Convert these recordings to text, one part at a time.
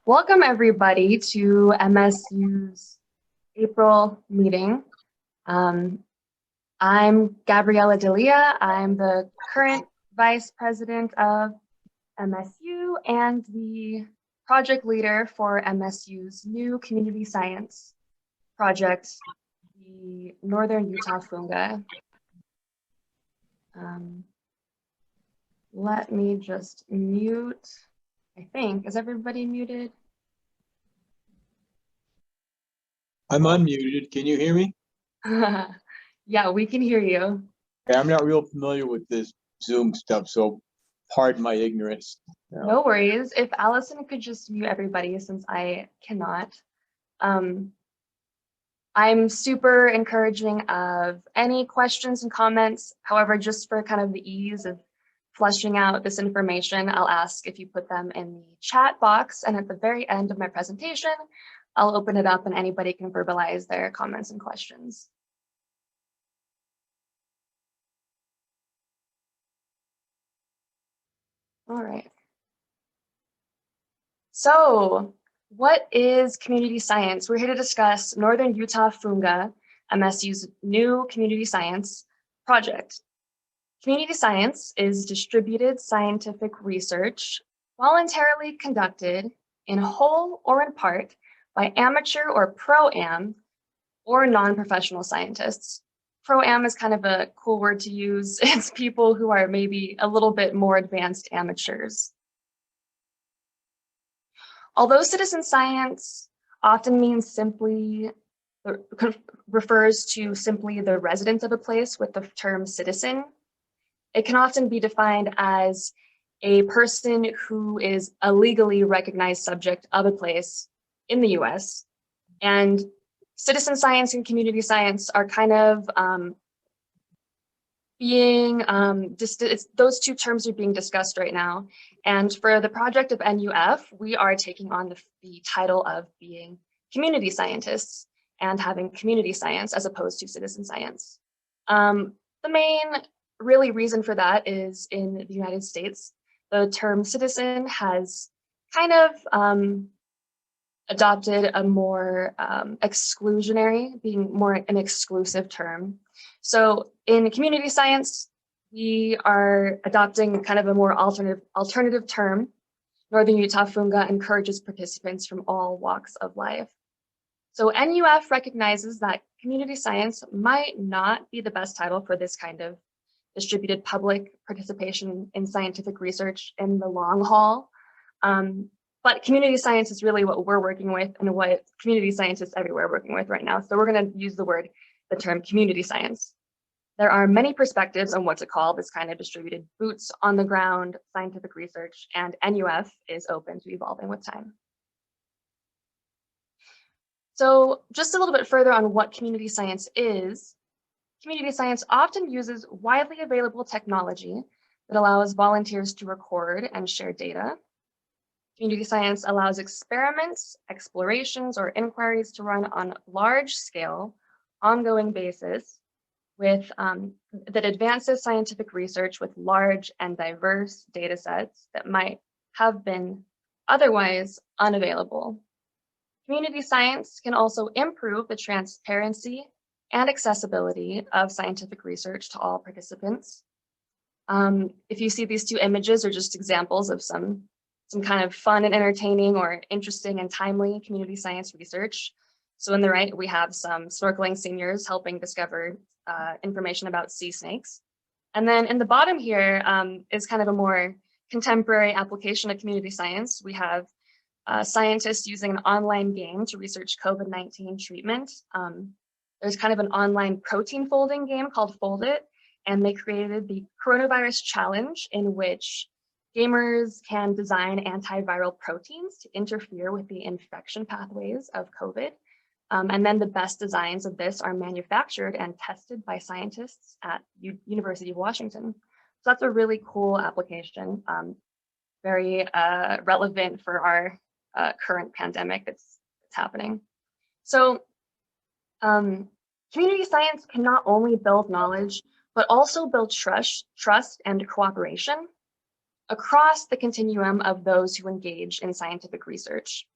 Welcome everybody to MSU's April meeting. I'm Gabriela Delia. I'm the current Vice President of MSU and the project leader for MSU's new community science project, the Northern Utah Funga. Let me just mute, I think. Is everybody muted? I'm unmuted. Can you hear me? Yeah, we can hear you. I'm not real familiar with this Zoom stuff, so pardon my ignorance. No worries. If Allison could just mute everybody since I cannot. I'm super encouraging of any questions and comments. However, just for kind of the ease of fleshing out this information, I'll ask if you put them in the chat box, and at the very end of my presentation, I'll open it up and anybody can verbalize their comments and questions. All right. So what is community science? We're here to discuss Northern Utah Funga, MSU's new community science project. Community science is distributed scientific research voluntarily conducted in whole or in part by amateur or pro-am or non-professional scientists. Pro-am is kind of a cool word to use. It's people who are maybe a little bit more advanced amateurs. Although citizen science often means simply, refers to simply the residents of a place with the term citizen, it can often be defined as a person who is a legally recognized subject of a place in the US. And citizen science and community science are kind of those two terms are being discussed right now. And for the project of NUF, we are taking on the title of being community scientists and having community science as opposed to citizen science. The main really reason for that is in the United States, the term citizen has kind of adopted a more exclusionary, being more an exclusive term. So in community science, we are adopting kind of a more alternative term. Northern Utah Funga encourages participants from all walks of life. So NUF recognizes that community science might not be the best title for this kind of distributed public participation in scientific research in the long haul. But community science is really what we're working with and what community scientists everywhere are working with right now. So we're going to use the term community science. There are many perspectives on what to call this kind of distributed boots on the ground scientific research, and NUF is open to evolving with time. So just a little bit further on what community science is. Community science often uses widely available technology that allows volunteers to record and share data. Community science allows experiments, explorations, or inquiries to run on large-scale, ongoing basis with that advances scientific research with large and diverse data sets that might have been otherwise unavailable. Community science can also improve the transparency and accessibility of scientific research to all participants. If you see these two images are just examples of some kind of fun and entertaining or interesting and timely community science research. So on the right, we have some snorkeling seniors helping discover information about sea snakes. And then in the bottom here is kind of a more contemporary application of community science. We have scientists using an online game to research COVID-19 treatment. There's kind of an online protein folding game called Fold It, and they created the coronavirus challenge in which gamers can design antiviral proteins to interfere with the infection pathways of COVID. And then the best designs of this are manufactured and tested by scientists at University of Washington. So that's a really cool application, very relevant for our current pandemic that's happening. So community science can not only build knowledge, but also build trust and cooperation across the continuum of those who engage in scientific research.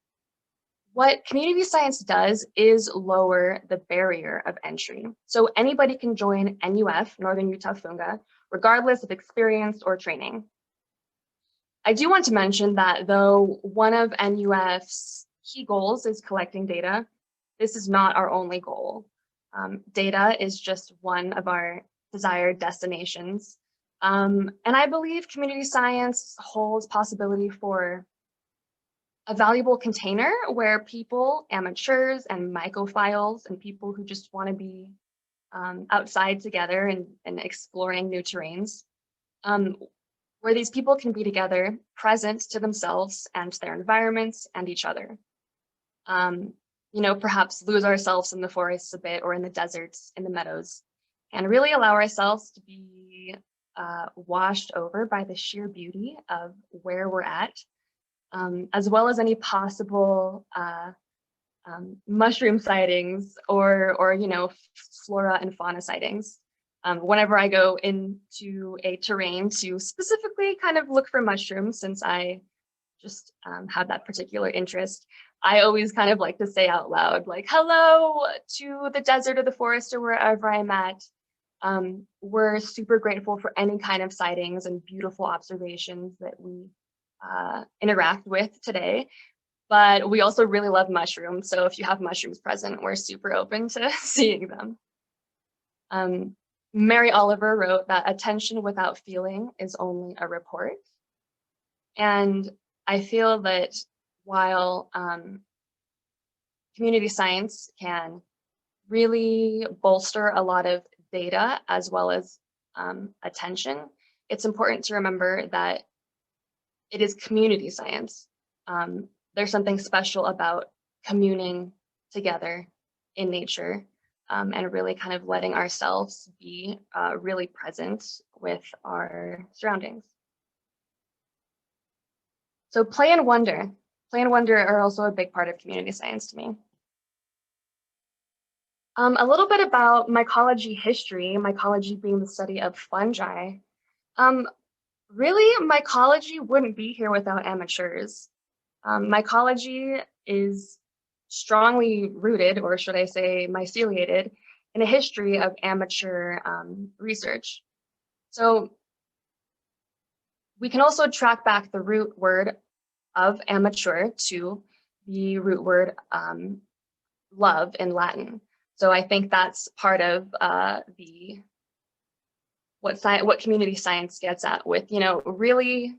What community science does is lower the barrier of entry. So anybody can join NUF, Northern Utah Funga, regardless of experience or training. I do want to mention that though one of NUF's key goals is collecting data, this is not our only goal. Data is just one of our desired destinations. And I believe community science holds possibility for a valuable container where people, amateurs and mycophiles, and people who just want to be outside together and exploring new terrains, where these people can be together, present to themselves and their environments and each other. Perhaps lose ourselves in the forests a bit or in the deserts, in the meadows, and really allow ourselves to be washed over by the sheer beauty of where we're at, as well as any possible mushroom sightings or flora and fauna sightings. Whenever I go into a terrain to specifically kind of look for mushrooms, since I just have that particular interest, I always kind of like to say out loud, like, hello to the desert or the forest or wherever I'm at. We're super grateful for any kind of sightings and beautiful observations that we interact with today. But we also really love mushrooms. So if you have mushrooms present, we're super open to seeing them. Mary Oliver wrote that attention without feeling is only a report. And I feel that while community science can really bolster a lot of data as well as attention, it's important to remember that it is community science. There's something special about communing together in nature and really kind of letting ourselves be really present with our surroundings. So play and wonder. Play and wonder are also a big part of community science to me. A little bit about mycology history, mycology being the study of fungi. Really, mycology wouldn't be here without amateurs. Mycology is strongly rooted, or should I say myceliated, in a history of amateur research. So we can also track back the root word of amateur to the root word love in Latin. So I think that's part of what community science gets at, with really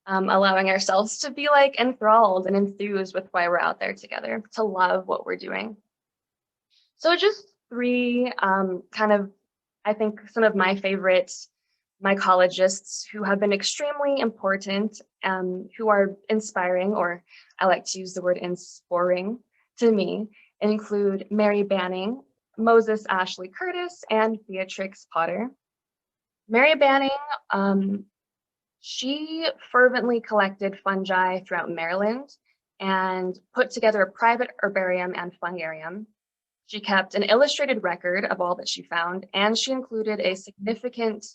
allowing ourselves to be like enthralled and enthused with why we're out there together, to love what we're doing. So just three kind of, I think, some of my favorite mycologists who have been extremely important, who are inspiring, or I like to use the word inspiring to me, include Mary Banning, Moses Ashley Curtis, and Beatrix Potter. Mary Banning, she fervently collected fungi throughout Maryland and put together a private herbarium and fungarium. She kept an illustrated record of all that she found, and she included a significant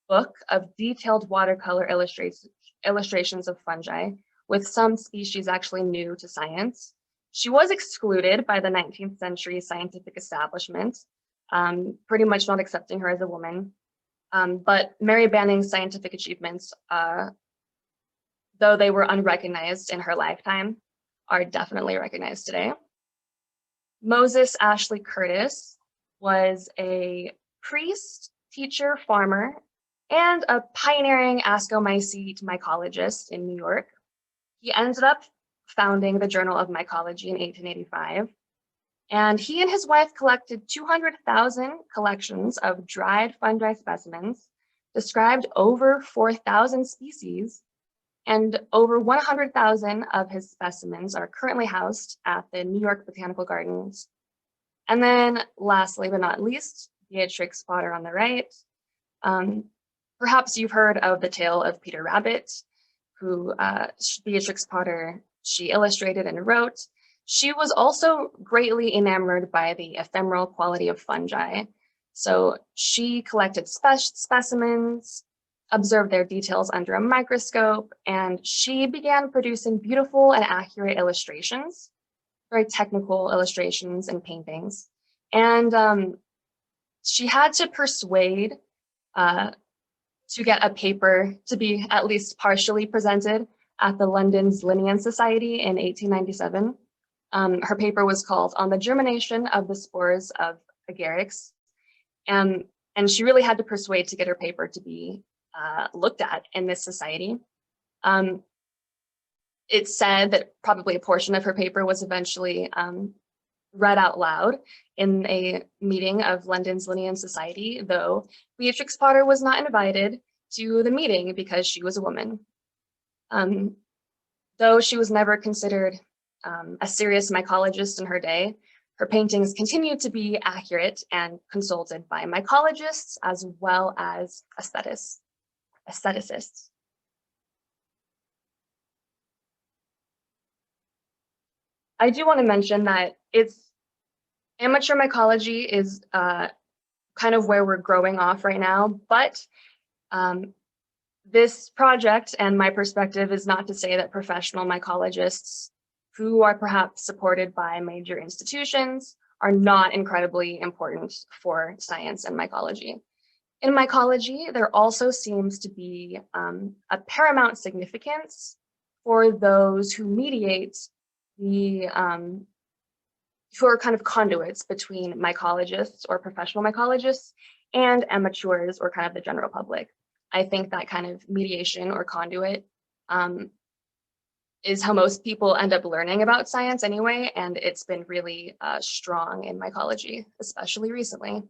book of detailed watercolor illustrations of fungi, with some species actually new to science. She was excluded by the 19th century scientific establishment, pretty much not accepting her as a woman. But Mary Banning's scientific achievements, though they were unrecognized in her lifetime, are definitely recognized today. Moses Ashley Curtis was a priest, teacher, farmer, and a pioneering Ascomycete mycologist in New York. He ended up founding the Journal of Mycology in 1885. And he and his wife collected 200,000 collections of dried fungi specimens, described over 4,000 species, and over 100,000 of his specimens are currently housed at the New York Botanical Gardens. And then lastly, but not least, Beatrix Potter on the right. Perhaps you've heard of the tale of Peter Rabbit, who Beatrix Potter, she illustrated and wrote. She was also greatly enamored by the ephemeral quality of fungi. So she collected specimens, observed their details under a microscope, and she began producing beautiful and accurate illustrations, very technical illustrations and paintings. And she had to persuade to get a paper to be at least partially presented at the London's Linnean Society in 1897. Her paper was called On the Germination of the Spores of Agarics. And she really had to persuade to get her paper to be looked at in this society. It's said that probably a portion of her paper was eventually read out loud in a meeting of London's Linnean Society, though Beatrix Potter was not invited to the meeting because she was a woman. Though she was never considered a serious mycologist in her day, her paintings continued to be accurate and consulted by mycologists as well as aestheticists. I do want to mention that amateur mycology is kind of where we're growing off right now, but this project and my perspective is not to say that professional mycologists who are perhaps supported by major institutions are not incredibly important for science and mycology. In mycology, there also seems to be a paramount significance for those who mediate who are kind of conduits between mycologists or professional mycologists and amateurs or kind of the general public. I think that kind of mediation or conduit is how most people end up learning about science anyway, and it's been really strong in mycology, especially recently.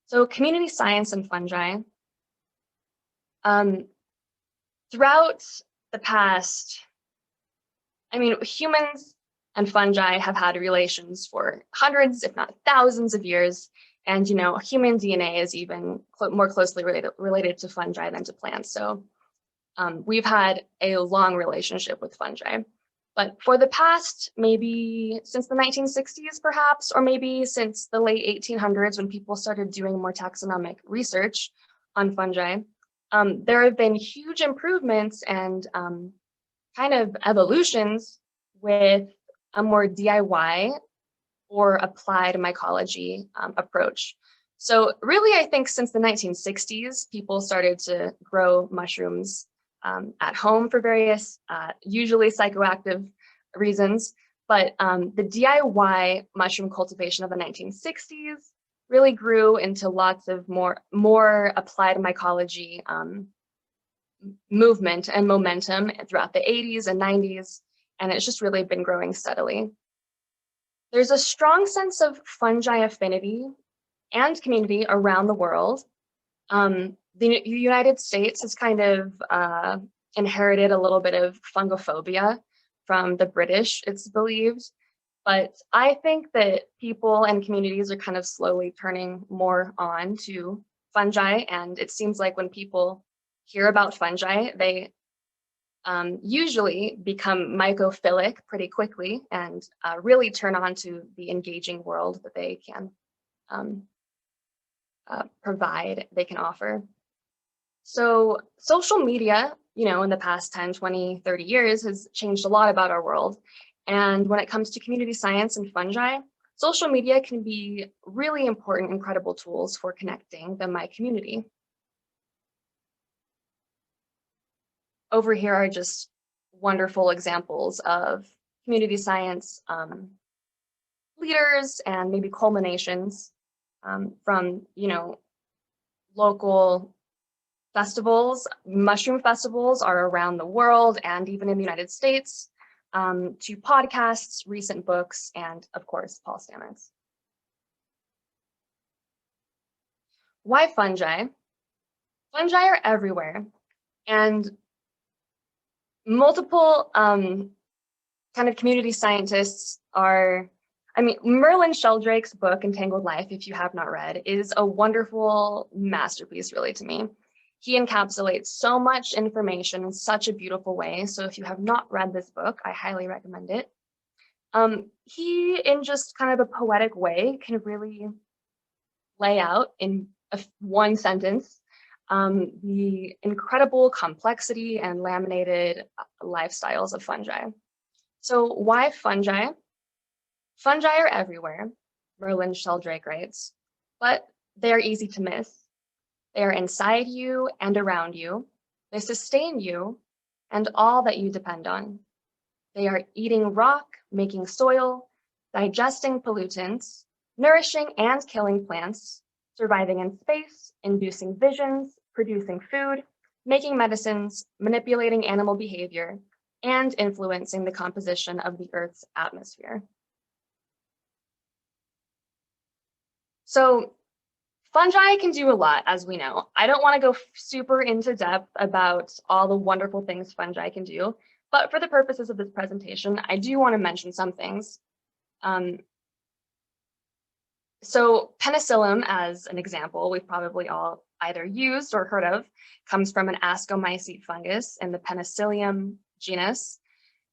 So community science and fungi. Throughout the past, humans and fungi have had relations for hundreds, if not thousands of years. And, human DNA is even more closely related to fungi than to plants. So we've had a long relationship with fungi. But for the past, maybe since the 1960s, perhaps, or maybe since the late 1800s, when people started doing more taxonomic research on fungi, there have been huge improvements and kind of evolutions with a more DIY or applied mycology approach. So really, I think since the 1960s, people started to grow mushrooms at home for various, usually psychoactive reasons. But the DIY mushroom cultivation of the 1960s really grew into lots of more applied mycology movement and momentum throughout the 80s and 90s. And it's just really been growing steadily. There's a strong sense of fungi affinity and community around the world. The United States has kind of inherited a little bit of fungophobia from the British, it's believed. But I think that people and communities are kind of slowly turning more on to fungi. And it seems like when people hear about fungi, they usually become mycophilic pretty quickly and really turn on to the engaging world that they can provide, they can offer. So social media, in the past 10, 20, 30 years has changed a lot about our world. And when it comes to community science and fungi, social media can be really important, incredible tools for connecting the my community. Over here are just wonderful examples of community science leaders and maybe culminations from, local festivals. Mushroom festivals are around the world and even in the United States, to podcasts, recent books, and of course, Paul Stamets. Why fungi? Fungi are everywhere, and multiple kind of community scientists are, Merlin Sheldrake's book, Entangled Life, if you have not read, is a wonderful masterpiece, really, to me. He encapsulates so much information in such a beautiful way. So if you have not read this book, I highly recommend it. He, in just kind of a poetic way, can really lay out in one sentence the incredible complexity and laminated lifestyles of fungi. So why fungi? Fungi are everywhere, Merlin Sheldrake writes, but they are easy to miss. They are inside you and around you. They sustain you and all that you depend on. They are eating rock, making soil, digesting pollutants, nourishing and killing plants, surviving in space, inducing visions, producing food, making medicines, manipulating animal behavior, and influencing the composition of the Earth's atmosphere. So fungi can do a lot, as we know. I don't want to go super into depth about all the wonderful things fungi can do, but for the purposes of this presentation, I do want to mention some things. So penicillium, as an example, we've probably all either used or heard of, comes from an ascomycete fungus in the Penicillium genus.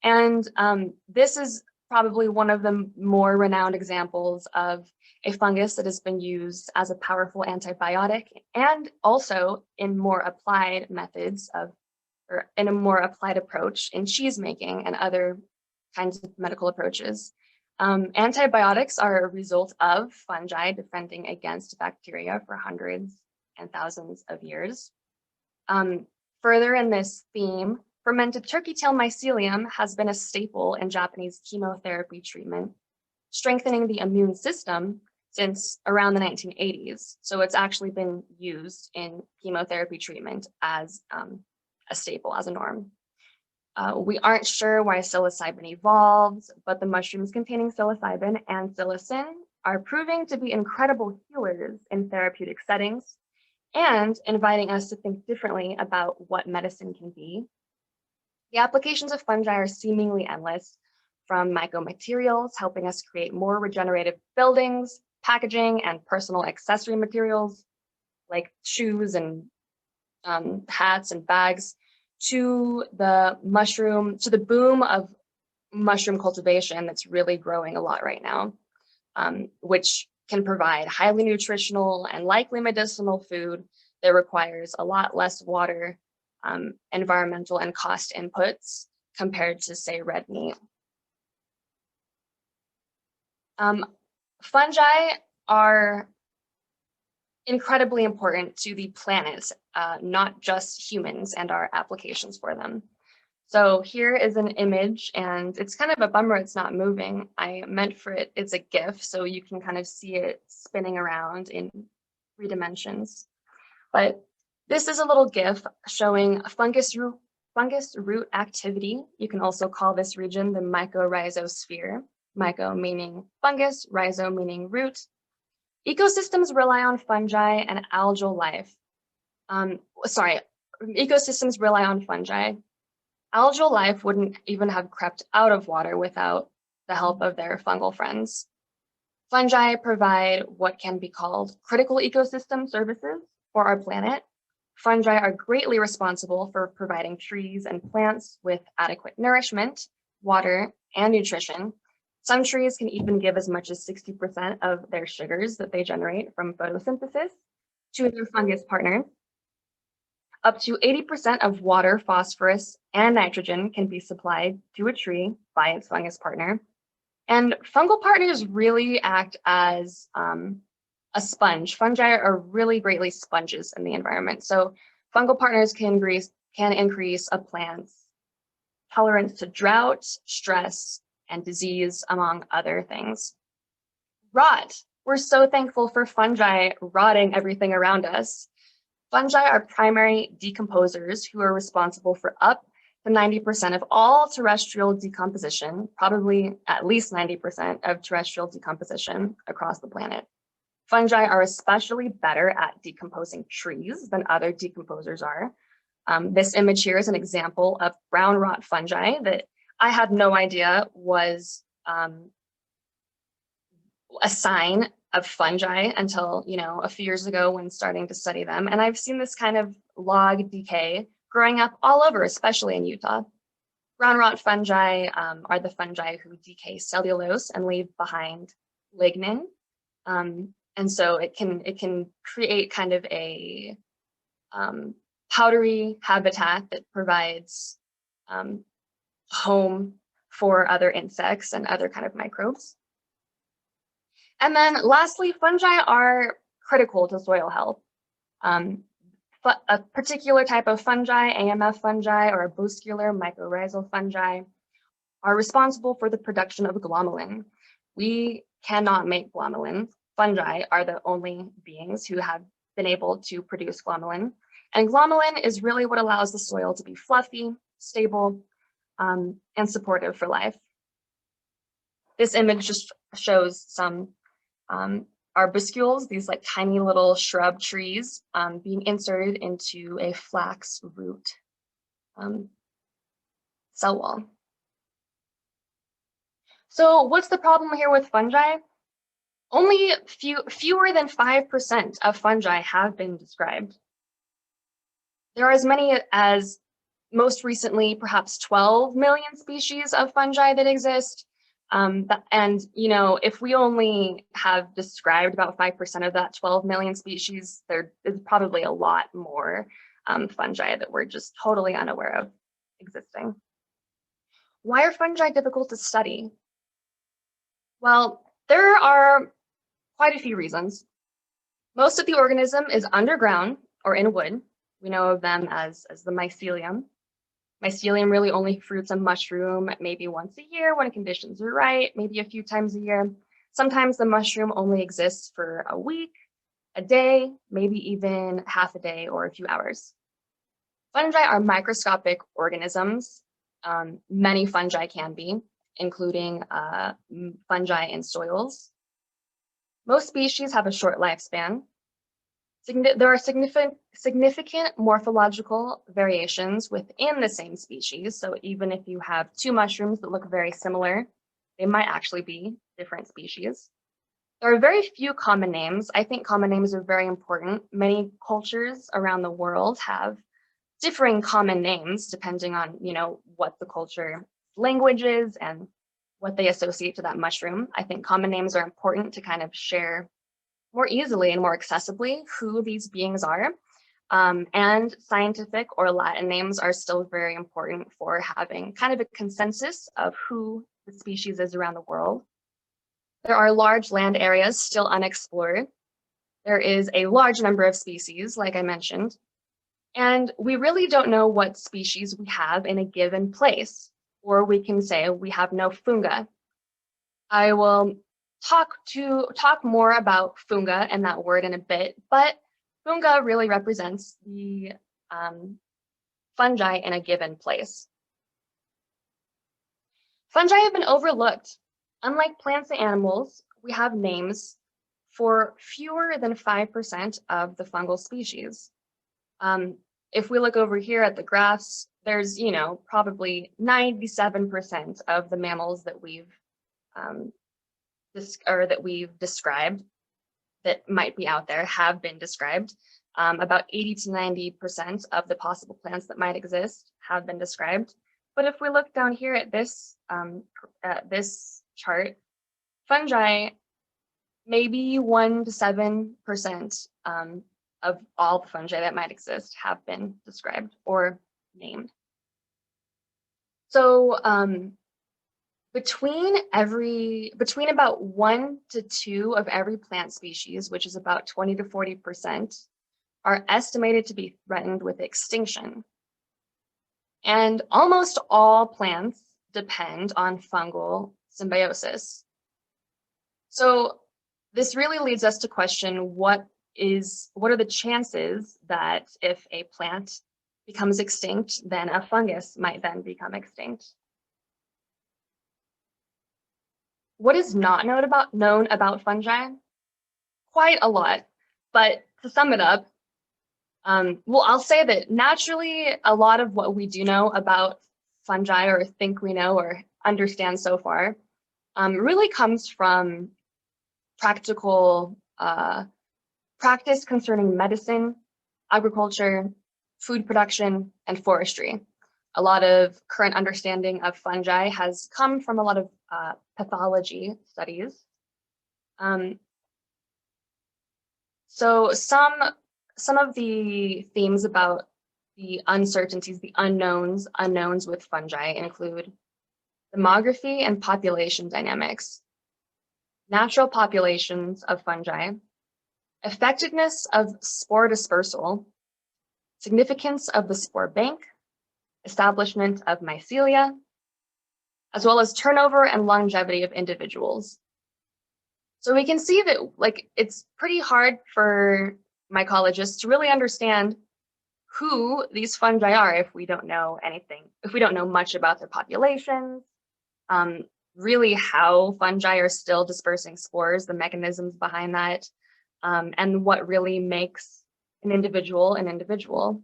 And this is probably one of the more renowned examples of a fungus that has been used as a powerful antibiotic and also in more applied methods of, or in a more applied approach in cheese making and other kinds of medical approaches. Antibiotics are a result of fungi defending against bacteria for hundreds and thousands of years. Further in this theme, fermented turkey tail mycelium has been a staple in Japanese chemotherapy treatment, strengthening the immune system since around the 1980s. So it's actually been used in chemotherapy treatment as a staple, as a norm. We aren't sure why psilocybin evolved, but the mushrooms containing psilocybin and psilocin are proving to be incredible healers in therapeutic settings and inviting us to think differently about what medicine can be. The applications of fungi are seemingly endless, from mycomaterials helping us create more regenerative buildings, packaging, and personal accessory materials like shoes and hats and bags, to the boom of mushroom cultivation that's really growing a lot right now, which can provide highly nutritional and likely medicinal food that requires a lot less water, environmental and cost inputs compared to, say, red meat. Fungi are incredibly important to the planet, not just humans and our applications for them. So here is an image, and it's kind of a bummer it's not moving. I meant for it, it's a GIF, so you can kind of see it spinning around in 3 dimensions. But this is a little GIF showing fungus root activity. You can also call this region the mycorrhizosphere. Myco meaning fungus, rhizo meaning root. Ecosystems rely on fungi and algal life. Ecosystems rely on fungi. Algal life wouldn't even have crept out of water without the help of their fungal friends. Fungi provide what can be called critical ecosystem services for our planet. Fungi are greatly responsible for providing trees and plants with adequate nourishment, water, and nutrition. Some trees can even give as much as 60% of their sugars that they generate from photosynthesis to their fungus partners. Up to 80% of water, phosphorus, and nitrogen can be supplied to a tree by its fungus partner. And fungal partners really act as a sponge. Fungi are really greatly sponges in the environment. So fungal partners can increase a plant's tolerance to drought, stress, and disease, among other things. Rot. We're so thankful for fungi rotting everything around us. Fungi are primary decomposers who are responsible for up to 90% of all terrestrial decomposition, probably at least 90% of terrestrial decomposition across the planet. Fungi are especially better at decomposing trees than other decomposers are. This image here is an example of brown rot fungi that I had no idea was a sign of fungi until, a few years ago when starting to study them. And I've seen this kind of log decay growing up all over, especially in Utah. Brown rot fungi are the fungi who decay cellulose and leave behind lignin. And so it can create kind of a powdery habitat that provides home for other insects and other kind of microbes. And then lastly, fungi are critical to soil health. But a particular type of fungi, AMF fungi or buscular mycorrhizal fungi, are responsible for the production of glomalin. We cannot make glomalin. Fungi are the only beings who have been able to produce glomalin. And glomalin is really what allows the soil to be fluffy, stable, and supportive for life. This image just shows some arbuscules, these like tiny little shrub trees being inserted into a flax root cell wall. So what's the problem here with fungi? Only fewer than 5% of fungi have been described. There are as many as, most recently, perhaps 12 million species of fungi that exist. And, you know, if we only have described about 5% of that 12 million species, there is probably a lot more fungi that we're just totally unaware of existing. Why are fungi difficult to study? Well, there are quite a few reasons. Most of the organism is underground or in wood. We know of them as the mycelium. Mycelium really only fruits a mushroom maybe once a year when conditions are right, maybe a few times a year. Sometimes the mushroom only exists for a week, a day, maybe even half a day or a few hours. Fungi are microscopic organisms. Many fungi can be, including fungi in soils. Most species have a short lifespan. There are significant morphological variations within the same species. So even if you have two mushrooms that look very similar, they might actually be different species. There are very few common names. I think common names are very important. Many cultures around the world have differing common names depending on, you know, what the culture language is and what they associate to that mushroom. I think common names are important to kind of share more easily and more accessibly who these beings are. And scientific or Latin names are still very important for having kind of a consensus of who the species is around the world. There are large land areas still unexplored. There is a large number of species, like I mentioned, and we really don't know what species we have in a given place, or we can say we have no funga. I will talk more about funga and that word in a bit, but funga really represents the fungi in a given place. Fungi have been overlooked. Unlike plants and animals, we have names for fewer than 5% of the fungal species. If we look over here at the graphs, there's, you know, probably 97% of the mammals that we've described that might be out there have been described. About 80 to 90% of the possible plants that might exist have been described. But if we look down here at this chart, fungi, maybe 1 to 7% of all the fungi that might exist have been described or named. So between about 1 to 2 of every plant species, which is about 20 to 40%, are estimated to be threatened with extinction. And almost all plants depend on fungal symbiosis. So this really leads us to question what are the chances that if a plant becomes extinct, then a fungus might then become extinct. What is not known about fungi? Quite a lot, but to sum it up, well, I'll say that naturally, a lot of what we do know about fungi or think we know or understand so far really comes from practical practice concerning medicine, agriculture, food production, and forestry. A lot of current understanding of fungi has come from a lot of pathology studies. So some some of the themes about the uncertainties, the unknowns with fungi include demography and population dynamics, natural populations of fungi, effectiveness of spore dispersal, significance of the spore bank, establishment of mycelia, as well as turnover and longevity of individuals. So we can see that it's pretty hard for mycologists to really understand who these fungi are if we don't know anything, if we don't know much about their populations, really how fungi are still dispersing spores, the mechanisms behind that, and what really makes an individual an individual.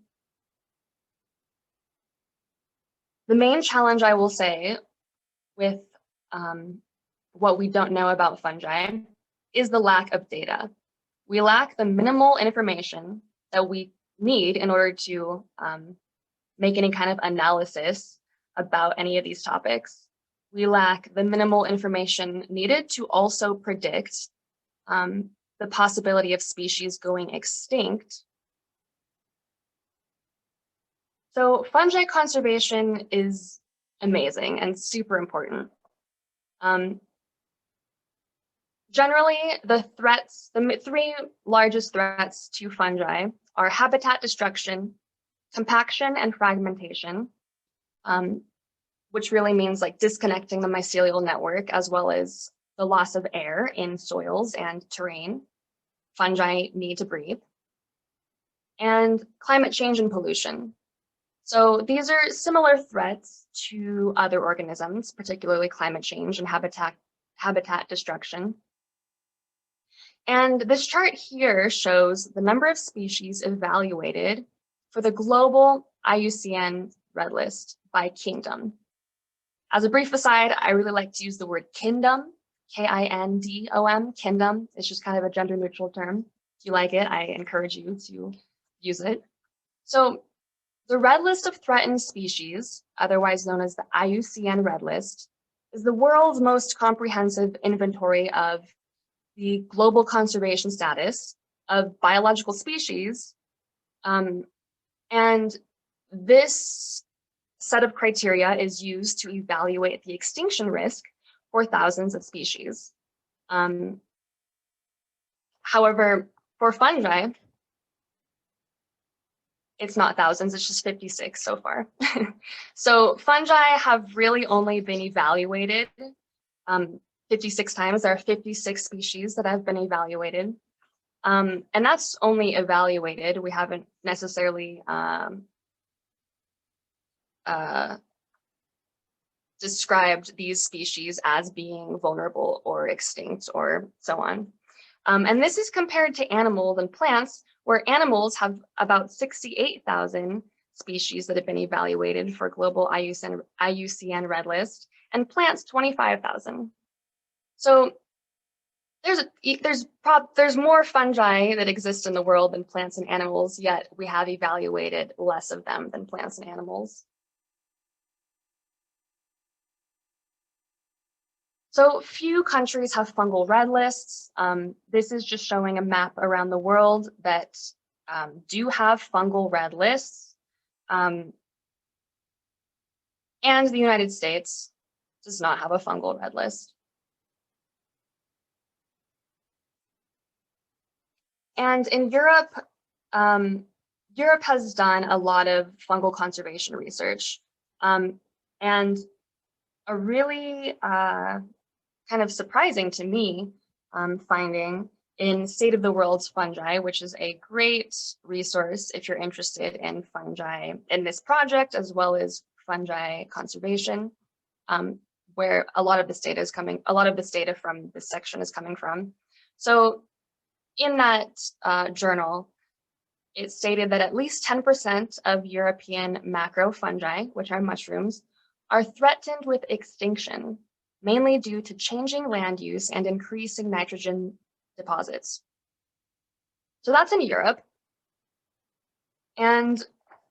The main challenge, I will say, with what we don't know about fungi is the lack of data. We lack the minimal information that we need in order to make any kind of analysis about any of these topics. We lack the minimal information needed to also predict the possibility of species going extinct. So fungi conservation is amazing and super important. Generally, the three largest threats to fungi are habitat destruction, compaction and fragmentation, which really means like disconnecting the mycelial network, as well as the loss of air in soils and terrain fungi need to breathe, and climate change and pollution. So these are similar threats to other organisms, particularly climate change and habitat destruction. And this chart here shows the number of species evaluated for the global IUCN Red List by kingdom. As a brief aside, I really like to use the word kingdom, K-I-N-D-O-M, kingdom. It's just kind of a gender neutral term. If you like it, I encourage you to use it. So the Red List of Threatened Species, otherwise known as the IUCN Red List, is the world's most comprehensive inventory of the global conservation status of biological species. And this set of criteria is used to evaluate the extinction risk for thousands of species. However, for fungi, it's not thousands, it's just 56 so far. So fungi have really only been evaluated 56 times. There are 56 species that have been evaluated. And that's only evaluated. We haven't necessarily described these species as being vulnerable or extinct or so on. And this is compared to animals and plants, where animals have about 68,000 species that have been evaluated for global IUCN Red List, and plants 25,000. So there's more fungi that exist in the world than plants and animals, yet we have evaluated less of them than plants and animals. So few countries have fungal red lists. This is just showing a map around the world that do have fungal red lists. And the United States does not have a fungal red list. And in Europe, Europe has done a lot of fungal conservation research. And a really kind of surprising to me finding in State of the World's Fungi, which is a great resource if you're interested in fungi in this project, as well as fungi conservation, where a lot of this data from this section is coming from. So in that journal, it stated that at least 10% of European macrofungi, which are mushrooms, are threatened with extinction, mainly due to changing land use and increasing nitrogen deposits. So that's in Europe. And,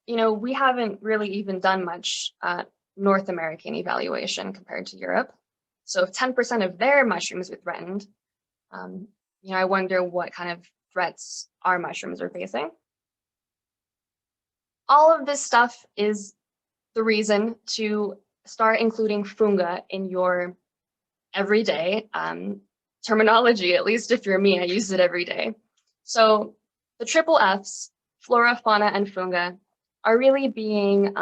you know, we haven't really even done much North American evaluation compared to Europe. So if 10% of their mushrooms are threatened, you know, I wonder what kind of threats our mushrooms are facing. all of this stuff is the reason to start including funga in your everyday terminology. At least if you're me, I use it every day. So the triple Fs, flora, fauna, and funga, are really being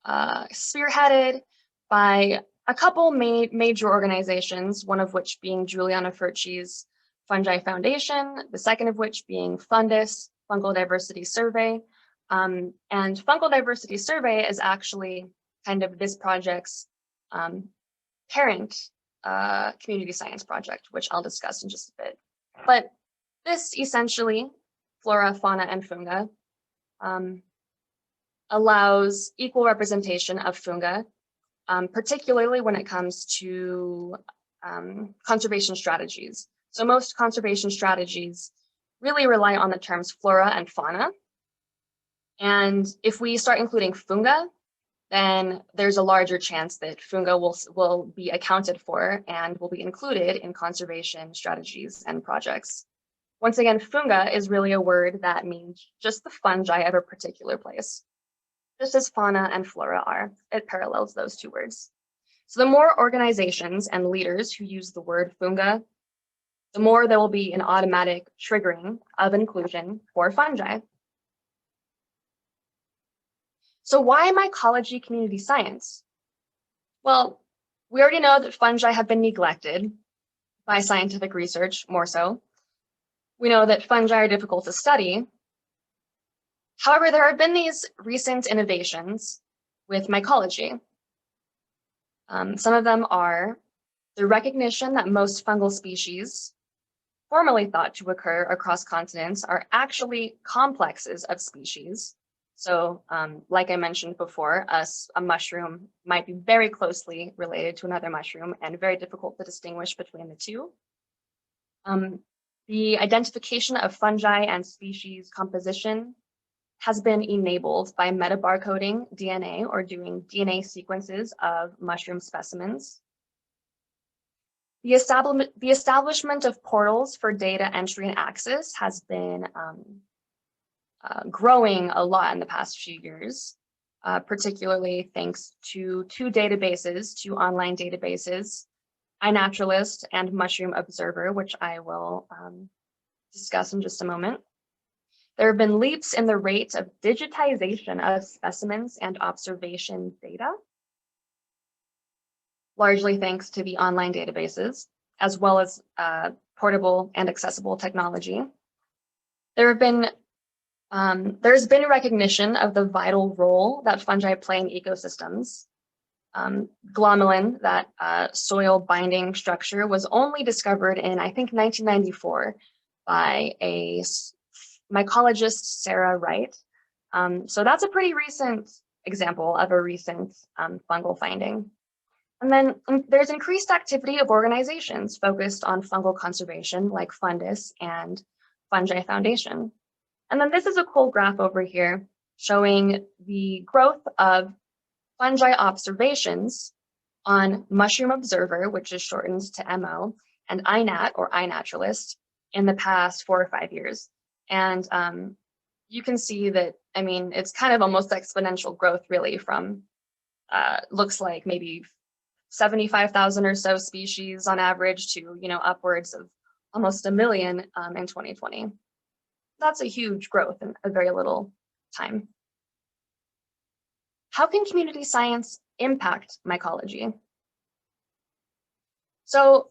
spearheaded by a couple major organizations, one of which being Juliana Furchi's Fungi Foundation, the second of which being FunDiS, Fungal Diversity Survey. And Fungal Diversity Survey is actually kind of this project's parent community science project, which I'll discuss in just a bit. But this essentially, flora, fauna, and funga, allows equal representation of funga, particularly when it comes to conservation strategies. So most conservation strategies really rely on the terms flora and fauna. And if we start including funga, then there's a larger chance that funga will be accounted for and will be included in conservation strategies and projects. Once again, funga is really a word that means just the fungi of a particular place. Just as fauna and flora are, it parallels those two words. So the more organizations and leaders who use the word funga, the more there will be an automatic triggering of inclusion for fungi. So why mycology community science? Well, we already know that fungi have been neglected by scientific research, more so. We know that fungi are difficult to study. However, there have been these recent innovations with mycology. Some of them are the recognition that most fungal species, formerly thought to occur across continents, are actually complexes of species. So like I mentioned before, a mushroom might be very closely related to another mushroom and very difficult to distinguish between the two. The identification of fungi and species composition has been enabled by metabarcoding DNA or doing DNA sequences of mushroom specimens. The establishment of portals for data entry and access has been growing a lot in the past few years, particularly thanks to two online databases, iNaturalist and Mushroom Observer, which I will discuss in just a moment. There have been leaps in the rate of digitization of specimens and observation data, largely thanks to the online databases, as well as portable and accessible technology. There's been recognition of the vital role that fungi play in ecosystems. Glomalin, that soil binding structure, was only discovered in, I think, 1994 by a mycologist, Sarah Wright. So that's a pretty recent example of a recent fungal finding. And then there's increased activity of organizations focused on fungal conservation like FunDiS and Fungi Foundation. And then this is a cool graph over here showing the growth of fungi observations on Mushroom Observer, which is shortened to MO, and iNat or iNaturalist in the past 4 or 5 years. And you can see that, I mean, it's kind of almost exponential growth really from, looks like maybe 75,000 or so species on average to, upwards of almost 1 million in 2020. That's a huge growth in a very little time. How can community science impact mycology? So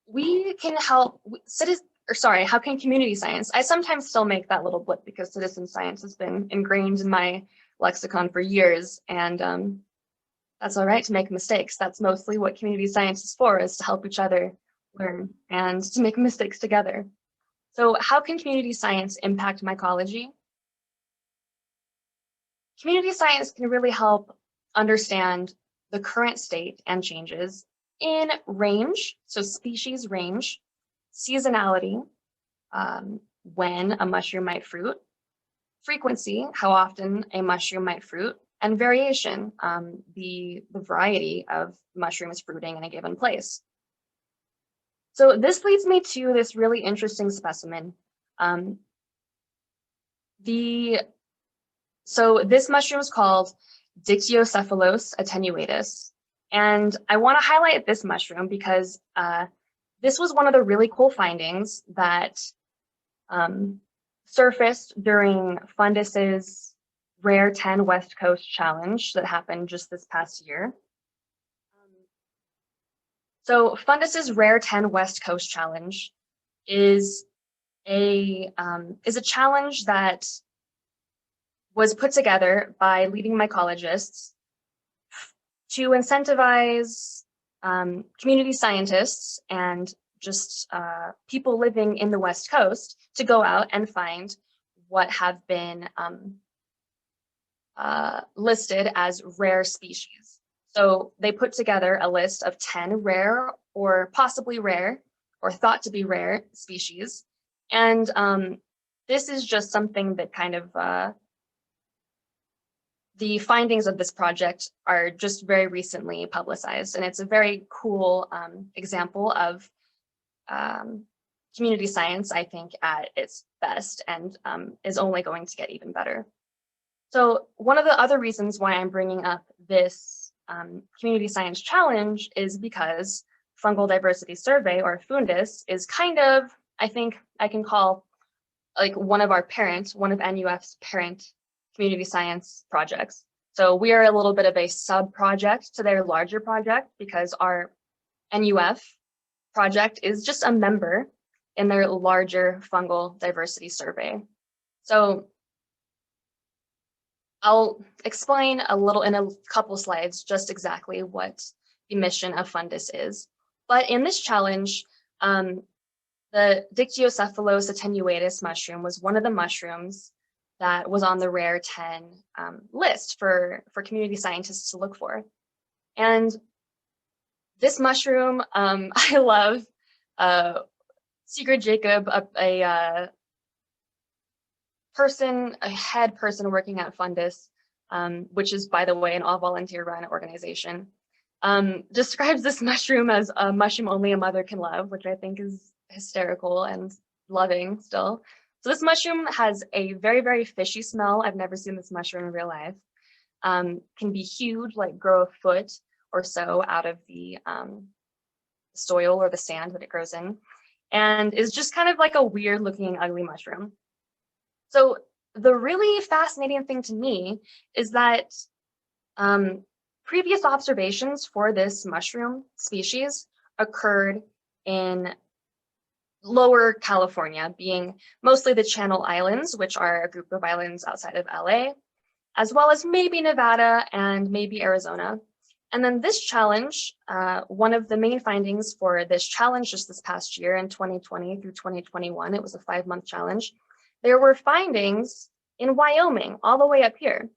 we can help how can community science? I sometimes still make that little blip because citizen science has been ingrained in my lexicon for years, and that's all right to make mistakes. That's mostly what community science is for, is to help each other learn and to make mistakes together. So how can community science impact mycology? Community science can really help understand the current state and changes in range, so species range, seasonality, when a mushroom might fruit, frequency, how often a mushroom might fruit, and variation, the variety of mushrooms fruiting in a given place. So this leads me to this really interesting specimen. So this mushroom is called Dictyocephalus attenuatus. And I want to highlight this mushroom because this was one of the really cool findings that surfaced during FunDiS's Rare 10 West Coast Challenge that happened just this past year. So FunDiS's Rare 10 West Coast Challenge is a challenge that was put together by leading mycologists to incentivize community scientists and just people living in the West Coast to go out and find what have been listed as rare species. So they put together a list of 10 rare or possibly rare or thought to be rare species. And this is just something that kind of, the findings of this project are just very recently publicized. And it's a very cool example of community science, I think, at its best, and is only going to get even better. So one of the other reasons why I'm bringing up this community science challenge is because Fungal Diversity Survey, or FunDiS, is kind of, I think I can call like one of NUF's parent community science projects. So we are a little bit of a sub-project to their larger project because our NUF project is just a member in their larger fungal diversity survey. So I'll explain a little in a couple slides just exactly what the mission of FunDiS is. But in this challenge, the Dictyocephalus attenuatus mushroom was one of the mushrooms that was on the Rare 10 list for community scientists to look for. And this mushroom, I love. Sigrid Jacob, a head person working at FunDiS, which is, by the way, an all-volunteer run organization, describes this mushroom as a mushroom only a mother can love, which I think is hysterical and loving still. So this mushroom has a very, very fishy smell. I've never seen this mushroom in real life. Can be huge, like grow a foot or so out of the soil or the sand that it grows in, and is just kind of like a weird looking, ugly mushroom. So the really fascinating thing to me is that previous observations for this mushroom species occurred in Lower California, being mostly the Channel Islands, which are a group of islands outside of LA, as well as maybe Nevada and maybe Arizona. And then this challenge, one of the main findings for this challenge just this past year in 2020 through 2021, it was a 5-month challenge, there were findings in Wyoming, all the way up here.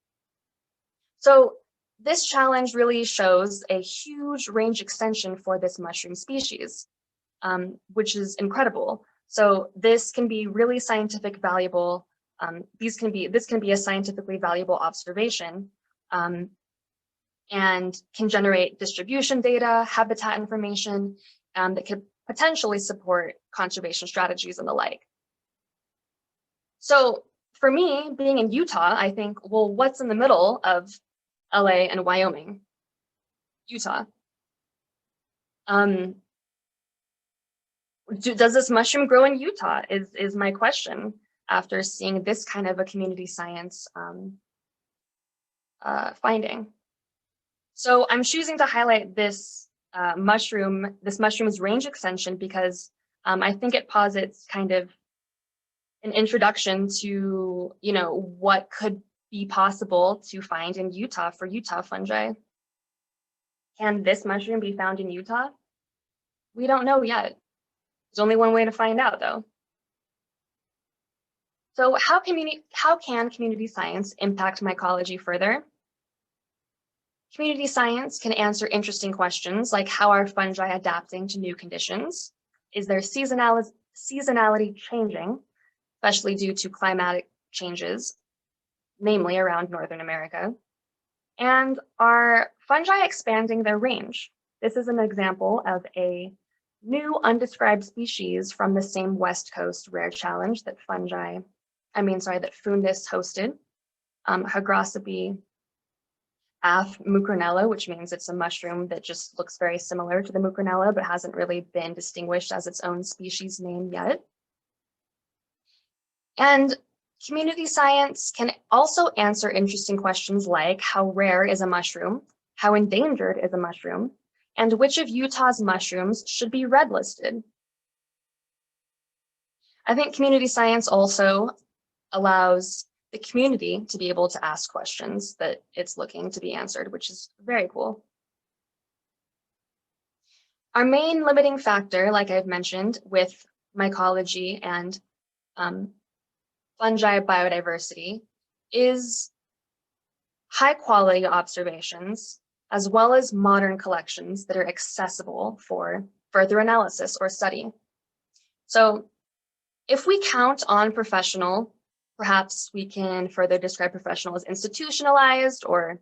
So this challenge really shows a huge range extension for this mushroom species, which is incredible. So this can be really scientific valuable. This can be a scientifically valuable observation, and can generate distribution data, habitat information that could potentially support conservation strategies and the like. So for me, being in Utah, I think, well, what's in the middle of LA and Wyoming? Utah. Does this mushroom grow in Utah is my question after seeing this kind of a community science finding. So I'm choosing to highlight this mushroom's range extension because I think it posits kind of an introduction to, what could be possible to find in Utah for Utah fungi. Can this mushroom be found in Utah? We don't know yet. There's only one way to find out, though. So how can community science impact mycology further? Community science can answer interesting questions like, how are fungi adapting to new conditions? Is their seasonality changing, especially due to climatic changes, namely around Northern America? And are fungi expanding their range? This is an example of a new undescribed species from the same West Coast Rare Challenge that FunDiS that FunDiS hosted, Hygrocepe mucronella, which means it's a mushroom that just looks very similar to the mucronella, but hasn't really been distinguished as its own species name yet. And community science can also answer interesting questions like how rare is a mushroom, how endangered is a mushroom, and which of Utah's mushrooms should be red listed. I think community science also allows the community to be able to ask questions that it's looking to be answered, which is very cool. Our main limiting factor, like I've mentioned, with mycology and fungi biodiversity is high quality observations, as well as modern collections that are accessible for further analysis or study. So if we count on professional, perhaps we can further describe professional as institutionalized or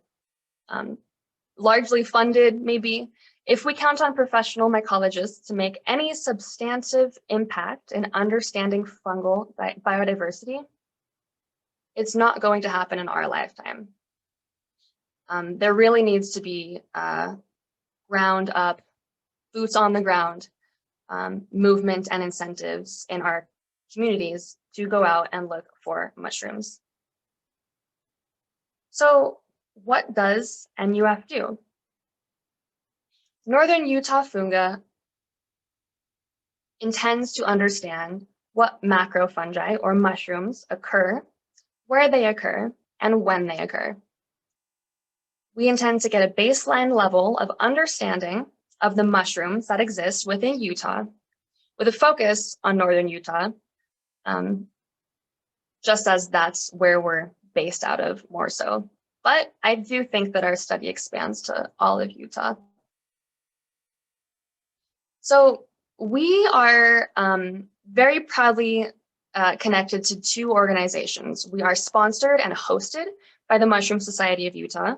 largely funded, maybe. If we count on professional mycologists to make any substantive impact in understanding fungal biodiversity, it's not going to happen in our lifetime. There really needs to be ground up, boots on the ground movement and incentives in our communities to go out and look for mushrooms. So what does NUF do? Northern Utah Funga intends to understand what macrofungi or mushrooms occur, where they occur, and when they occur. We intend to get a baseline level of understanding of the mushrooms that exist within Utah, with a focus on Northern Utah, just as that's where we're based out of more so. But I do think that our study expands to all of Utah. So we are very proudly connected to two organizations. We are sponsored and hosted by the Mushroom Society of Utah,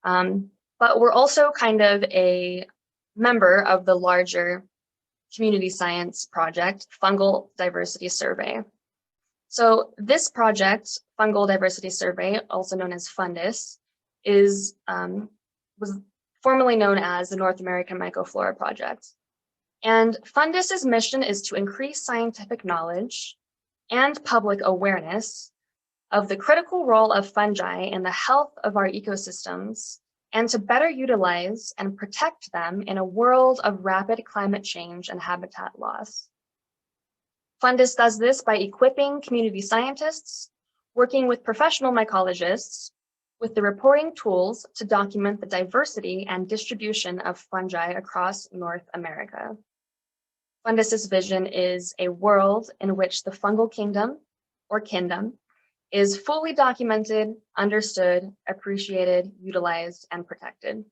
but we're also kind of a member of the larger community science project, Fungal Diversity Survey. So this project, Fungal Diversity Survey, also known as FunDiS, was formerly known as the North American Mycoflora Project. And FunDIS's mission is to increase scientific knowledge and public awareness of the critical role of fungi in the health of our ecosystems, and to better utilize and protect them in a world of rapid climate change and habitat loss. FunDIS does this by equipping community scientists, working with professional mycologists, with the reporting tools to document the diversity and distribution of fungi across North America. FunDIS's vision is a world in which the fungal kingdom, or kingdom, is fully documented, understood, appreciated, utilized, and protected.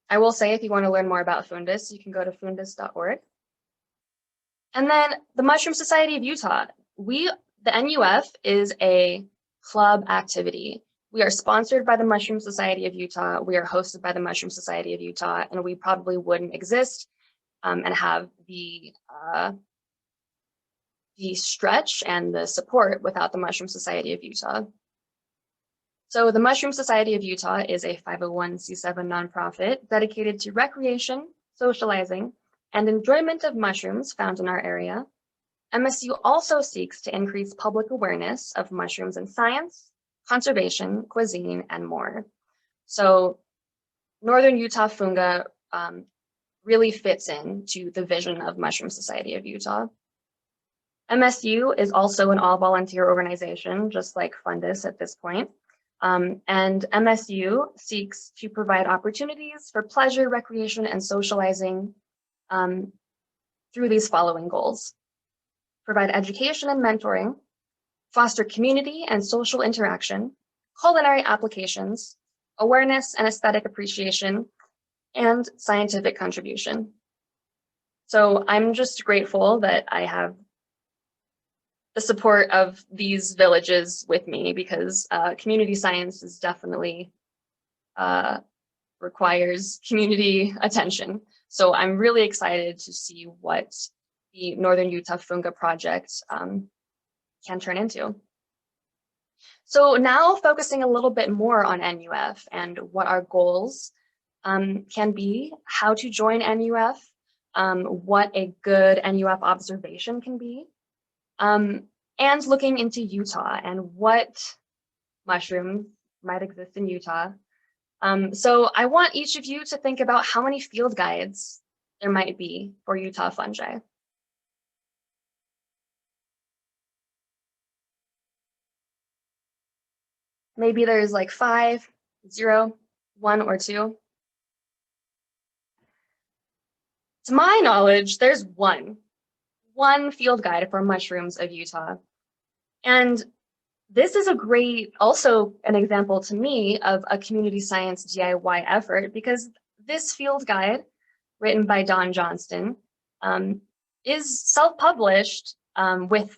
I will say, if you want to learn more about FunDIS, you can go to fundis.org. And then the Mushroom Society of Utah. The NUF is a club activity. We are sponsored by the Mushroom Society of Utah. We are hosted by the Mushroom Society of Utah, and we probably wouldn't exist and have the stretch and the support without the Mushroom Society of Utah. So the Mushroom Society of Utah is a 501c7 nonprofit dedicated to recreation, socializing, and enjoyment of mushrooms found in our area. MSU also seeks to increase public awareness of mushrooms in science, conservation, cuisine, and more. So Northern Utah Funga really fits into the vision of Mushroom Society of Utah. MSU is also an all-volunteer organization, just like FunDIS at this point. And MSU seeks to provide opportunities for pleasure, recreation, and socializing through these following goals: provide education and mentoring, foster community and social interaction, culinary applications, awareness and aesthetic appreciation, and scientific contribution. So I'm just grateful that I have the support of these villages with me, because community science is definitely requires community attention. So I'm really excited to see what the Northern Utah Funga Project can turn into. So now focusing a little bit more on NUF and what our goals can be, how to join NUF, what a good NUF observation can be, and looking into Utah and what mushrooms might exist in Utah. So I want each of you to think about how many field guides there might be for Utah fungi. Maybe there's like 5, 0, 1, or 2. To my knowledge, there's one field guide for mushrooms of Utah. And this is also an example to me of a community science DIY effort, because this field guide, written by Don Johnston, is self-published with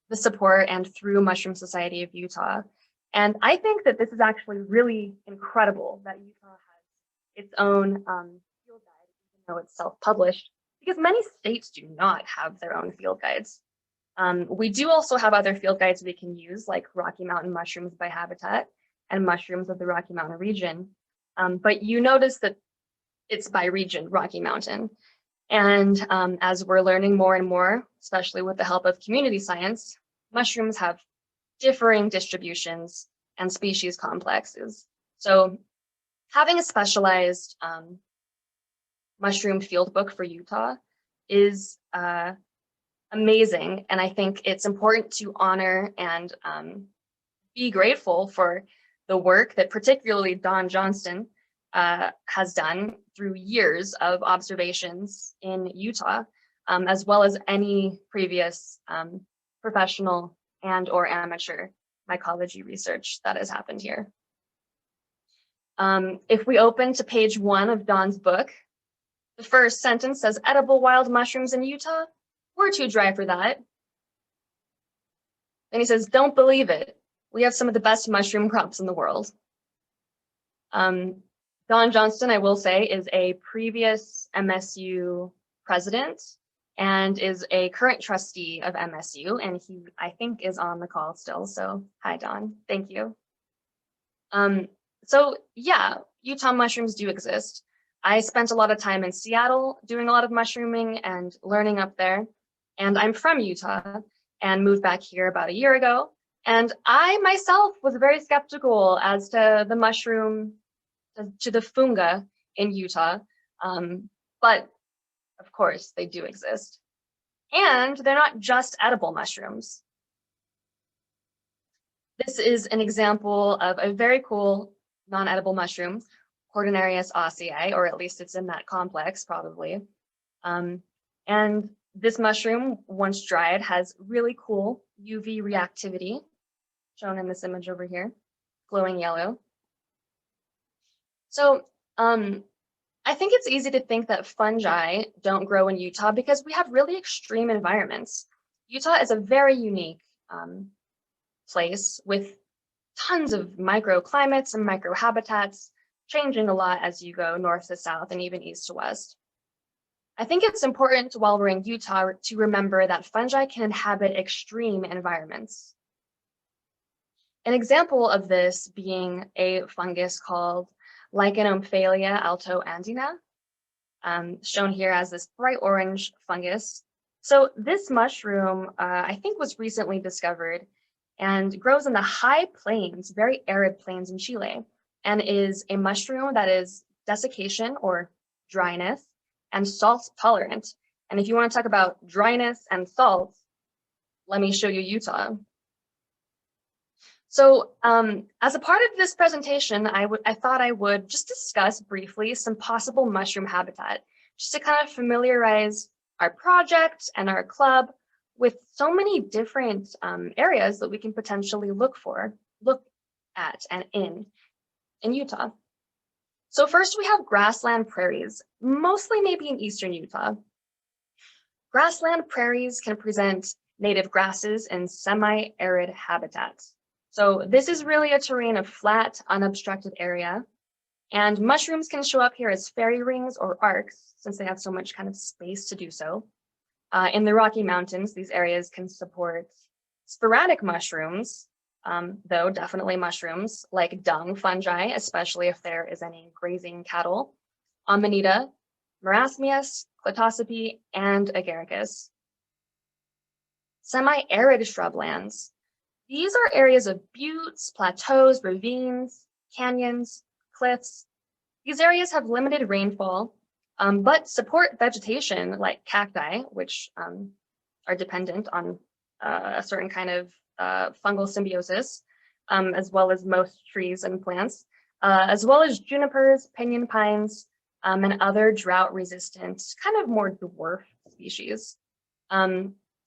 the support and through Mushroom Society of Utah. And I think that this is actually really incredible that Utah has its own field guide, even though it's self-published, because many states do not have their own field guides. We do also have other field guides we can use, like Rocky Mountain mushrooms by habitat and mushrooms of the Rocky Mountain region. But you notice that it's by region, Rocky Mountain. And as we're learning more and more, especially with the help of community science, mushrooms have differing distributions and species complexes. So having a specialized mushroom field book for Utah is amazing. And I think it's important to honor and be grateful for the work that particularly Don Johnston has done through years of observations in Utah, as well as any previous professional and or amateur mycology research that has happened here. If we open to page 1 of Don's book, the first sentence says, edible wild mushrooms in Utah? We're too dry for that. Then he says, don't believe it. We have some of the best mushroom crops in the world. Don Johnston, I will say, is a previous MSU president and is a current trustee of MSU, and he, I think, is on the call still. So hi, Don. Thank you. So yeah, Utah mushrooms do exist. I spent a lot of time in Seattle doing a lot of mushrooming and learning up there. And I'm from Utah and moved back here about a year ago. And I myself was very skeptical as to the mushroom, to the funga in Utah. But of course, they do exist. And they're not just edible mushrooms. This is an example of a very cool non-edible mushroom, Cordonarius ossei, or at least it's in that complex, probably. And this mushroom, once dried, has really cool UV reactivity, shown in this image over here, glowing yellow. So I think it's easy to think that fungi don't grow in Utah because we have really extreme environments. Utah is a very unique place with tons of microclimates and microhabitats, changing a lot as you go north to south and even east to west. I think it's important while we're in Utah to remember that fungi can inhabit extreme environments. An example of this being a fungus called Lichenomphalia altoandina, shown here as this bright orange fungus. So this mushroom, I think, was recently discovered and grows in the high plains, very arid plains in Chile, and is a mushroom that is desiccation or dryness and salt tolerant. And if you want to talk about dryness and salt, let me show you Utah. So as a part of this presentation, I thought I would just discuss briefly some possible mushroom habitat, just to kind of familiarize our project and our club with so many different areas that we can potentially look at and in Utah. So first we have grassland prairies, mostly maybe in eastern Utah. Grassland prairies can present native grasses in semi-arid habitats. So this is really a terrain of flat, unobstructed area. And mushrooms can show up here as fairy rings or arcs, since they have so much kind of space to do so. In the Rocky Mountains, these areas can support Sporadic mushrooms, though definitely mushrooms, like dung fungi, especially if there is any grazing cattle, Amanita, Marasmius, Clitosope, and Agaricus. Semi-arid shrublands. These are areas of buttes, plateaus, ravines, canyons, cliffs. These areas have limited rainfall, but support vegetation like cacti, which are dependent on a certain kind of fungal symbiosis, as well as most trees and plants, as well as junipers, pinyon pines, and other drought-resistant, kind of more dwarf species.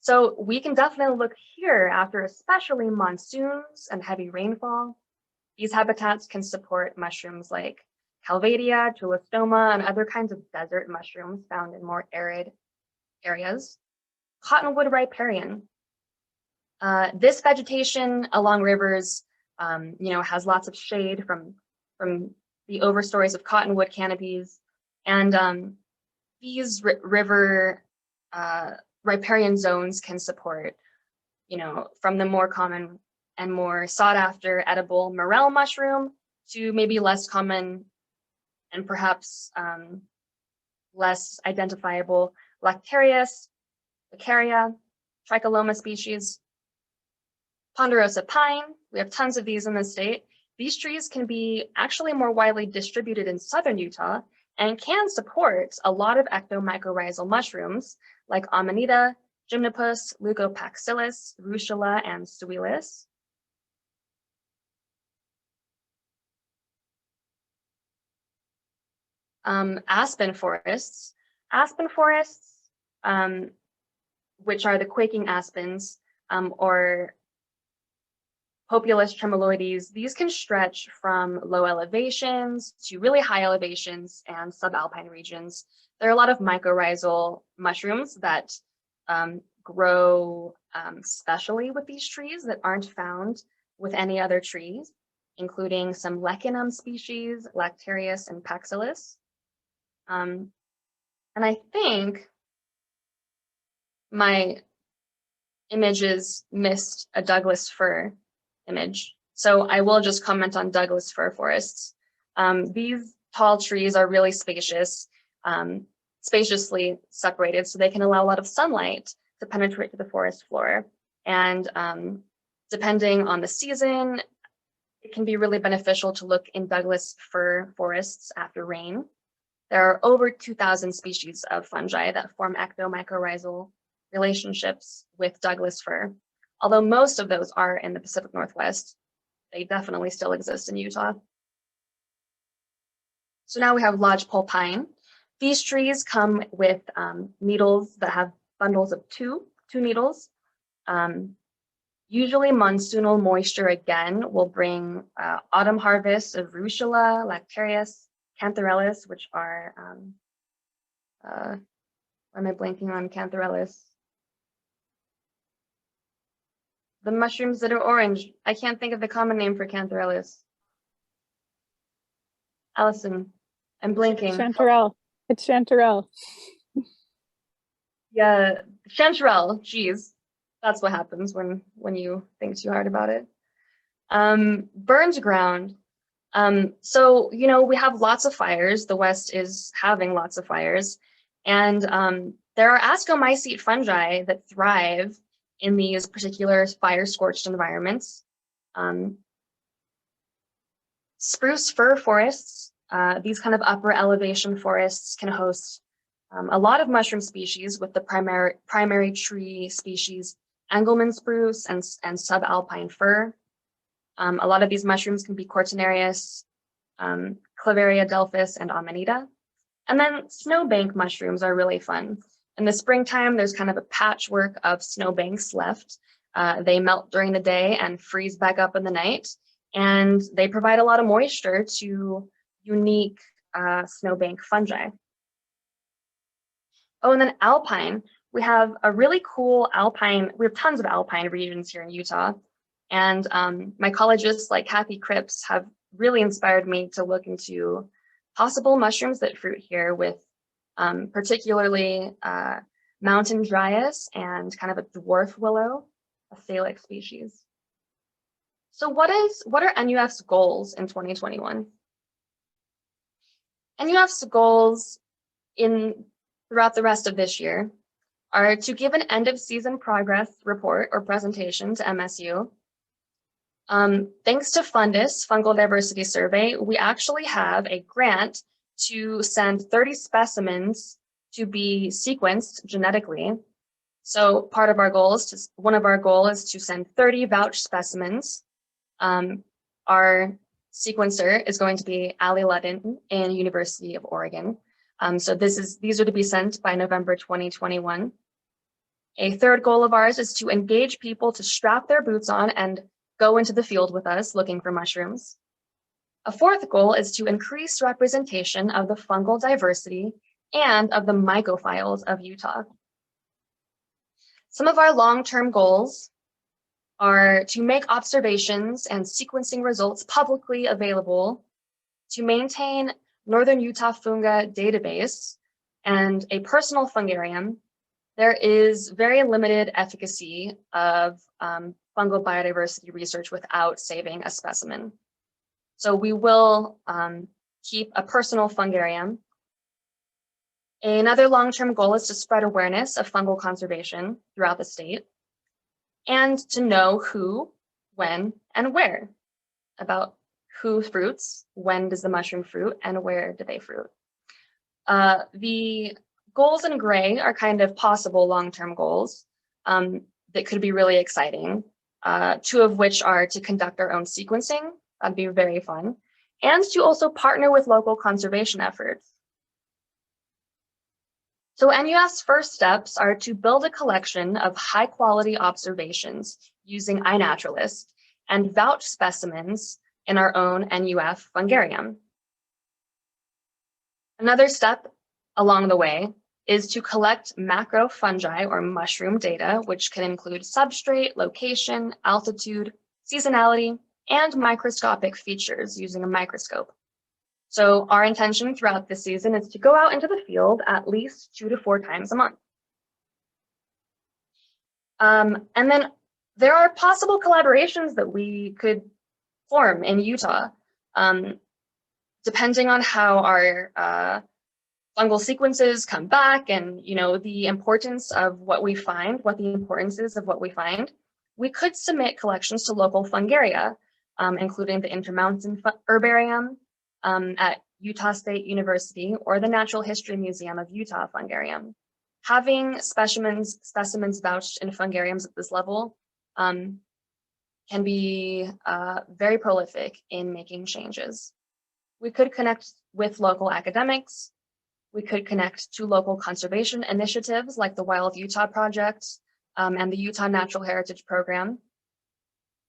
So we can definitely look here after especially monsoons and heavy rainfall. These habitats can support mushrooms like Calvadia, Tulistoma, and other kinds of desert mushrooms found in more arid areas. Cottonwood riparian. This vegetation along rivers, has lots of shade from the overstories of cottonwood canopies, and these river riparian zones can support, from the more common and more sought after edible morel mushroom to maybe less common and perhaps less identifiable Lactarius, Beccaria, Tricholoma species. Ponderosa pine, we have tons of these in the state. These trees can be actually more widely distributed in southern Utah and can support a lot of ectomycorrhizal mushrooms like Amanita, Gymnopus, Leucopaxillus, Ruschula, and Suillus. Aspen forests. Aspen forests, which are the quaking aspens, or Populus tremuloides, these can stretch from low elevations to really high elevations and subalpine regions. There are a lot of mycorrhizal mushrooms that grow specially with these trees that aren't found with any other trees, including some Leccinum species, Lactarius, and Paxillus. And I think my images missed a Douglas fir image. So I will just comment on Douglas fir forests. These tall trees are really spacious, spaciously separated, so they can allow a lot of sunlight to penetrate to the forest floor. And depending on the season, it can be really beneficial to look in Douglas fir forests after rain. There are over 2,000 species of fungi that form ectomycorrhizal relationships with Douglas fir. Although most of those are in the Pacific Northwest, they definitely still exist in Utah. So now we have lodgepole pine. These trees come with needles that have bundles of two needles. Usually monsoonal moisture again will bring autumn harvests of Ruschula, Lactarius, Cantharellus, which are, why am I blanking on Cantharellus? The mushrooms that are orange. I can't think of the common name for Cantharellus. Allison, I'm blanking. Chanterelle. It's chanterelle. Yeah, chanterelle. Geez, that's what happens when you think too hard about it. Burned ground. So we have lots of fires. The West is having lots of fires, and there are ascomycete fungi that thrive in these particular fire-scorched environments. Spruce fir forests, these kind of upper elevation forests can host a lot of mushroom species, with the primary tree species Engelmann spruce and subalpine fir. A lot of these mushrooms can be Cortinarius, Clavaria delphis, and Amanita. And then snowbank mushrooms are really fun. In the springtime, there's kind of a patchwork of snowbanks left. They melt during the day and freeze back up in the night, and they provide a lot of moisture to unique snowbank fungi. Oh, and then alpine. We have a really cool alpine, we have tons of alpine regions here in Utah. And mycologists like Kathy Cripps have really inspired me to look into possible mushrooms that fruit here, with particularly mountain dryas and kind of a dwarf willow. a thalic species. So what are NUF's goals in 2021? NUF's goals throughout the rest of this year are to give an end of season progress report or presentation to MSU. Thanks to FunDiS, Fungal Diversity Survey, we actually have a grant to send 30 specimens to be sequenced genetically. So one of our goals is to send 30 vouch specimens. Our sequencer is going to be Ali Ludden in University of Oregon. So these are to be sent by November 2021. A third goal of ours is to engage people to strap their boots on and go into the field with us looking for mushrooms. A fourth goal is to increase representation of the fungal diversity and of the mycophiles of Utah. Some of our long-term goals are to make observations and sequencing results publicly available, to maintain Northern Utah Funga database, and a personal fungarium. There is very limited efficacy of fungal biodiversity research without saving a specimen. So we will keep a personal fungarium. Another long-term goal is to spread awareness of fungal conservation throughout the state and to know who, when, and where about who fruits, when does the mushroom fruit, and where do they fruit. The goals in gray are kind of possible long-term goals that could be really exciting. Two of which are to conduct our own sequencing, that'd be very fun, and to also partner with local conservation efforts. So NUF's first steps are to build a collection of high-quality observations using iNaturalist and vouch specimens in our own NUF fungarium. Another step along the way is to collect macrofungi or mushroom data, which can include substrate, location, altitude, seasonality, and microscopic features using a microscope. So our intention throughout this season is to go out into the field at least 2 to 4 times a month. And then there are possible collaborations that we could form in Utah, depending on how our fungal sequences come back and the importance of what we find, what the importance is of what we find. We could submit collections to local fungaria, including the Intermountain Herbarium at Utah State University or the Natural History Museum of Utah Fungarium. Having specimens vouched in fungariums at this level can be very prolific in making changes. We could connect with local academics. We could connect to local conservation initiatives like the Wild Utah Project and the Utah Natural Heritage Program.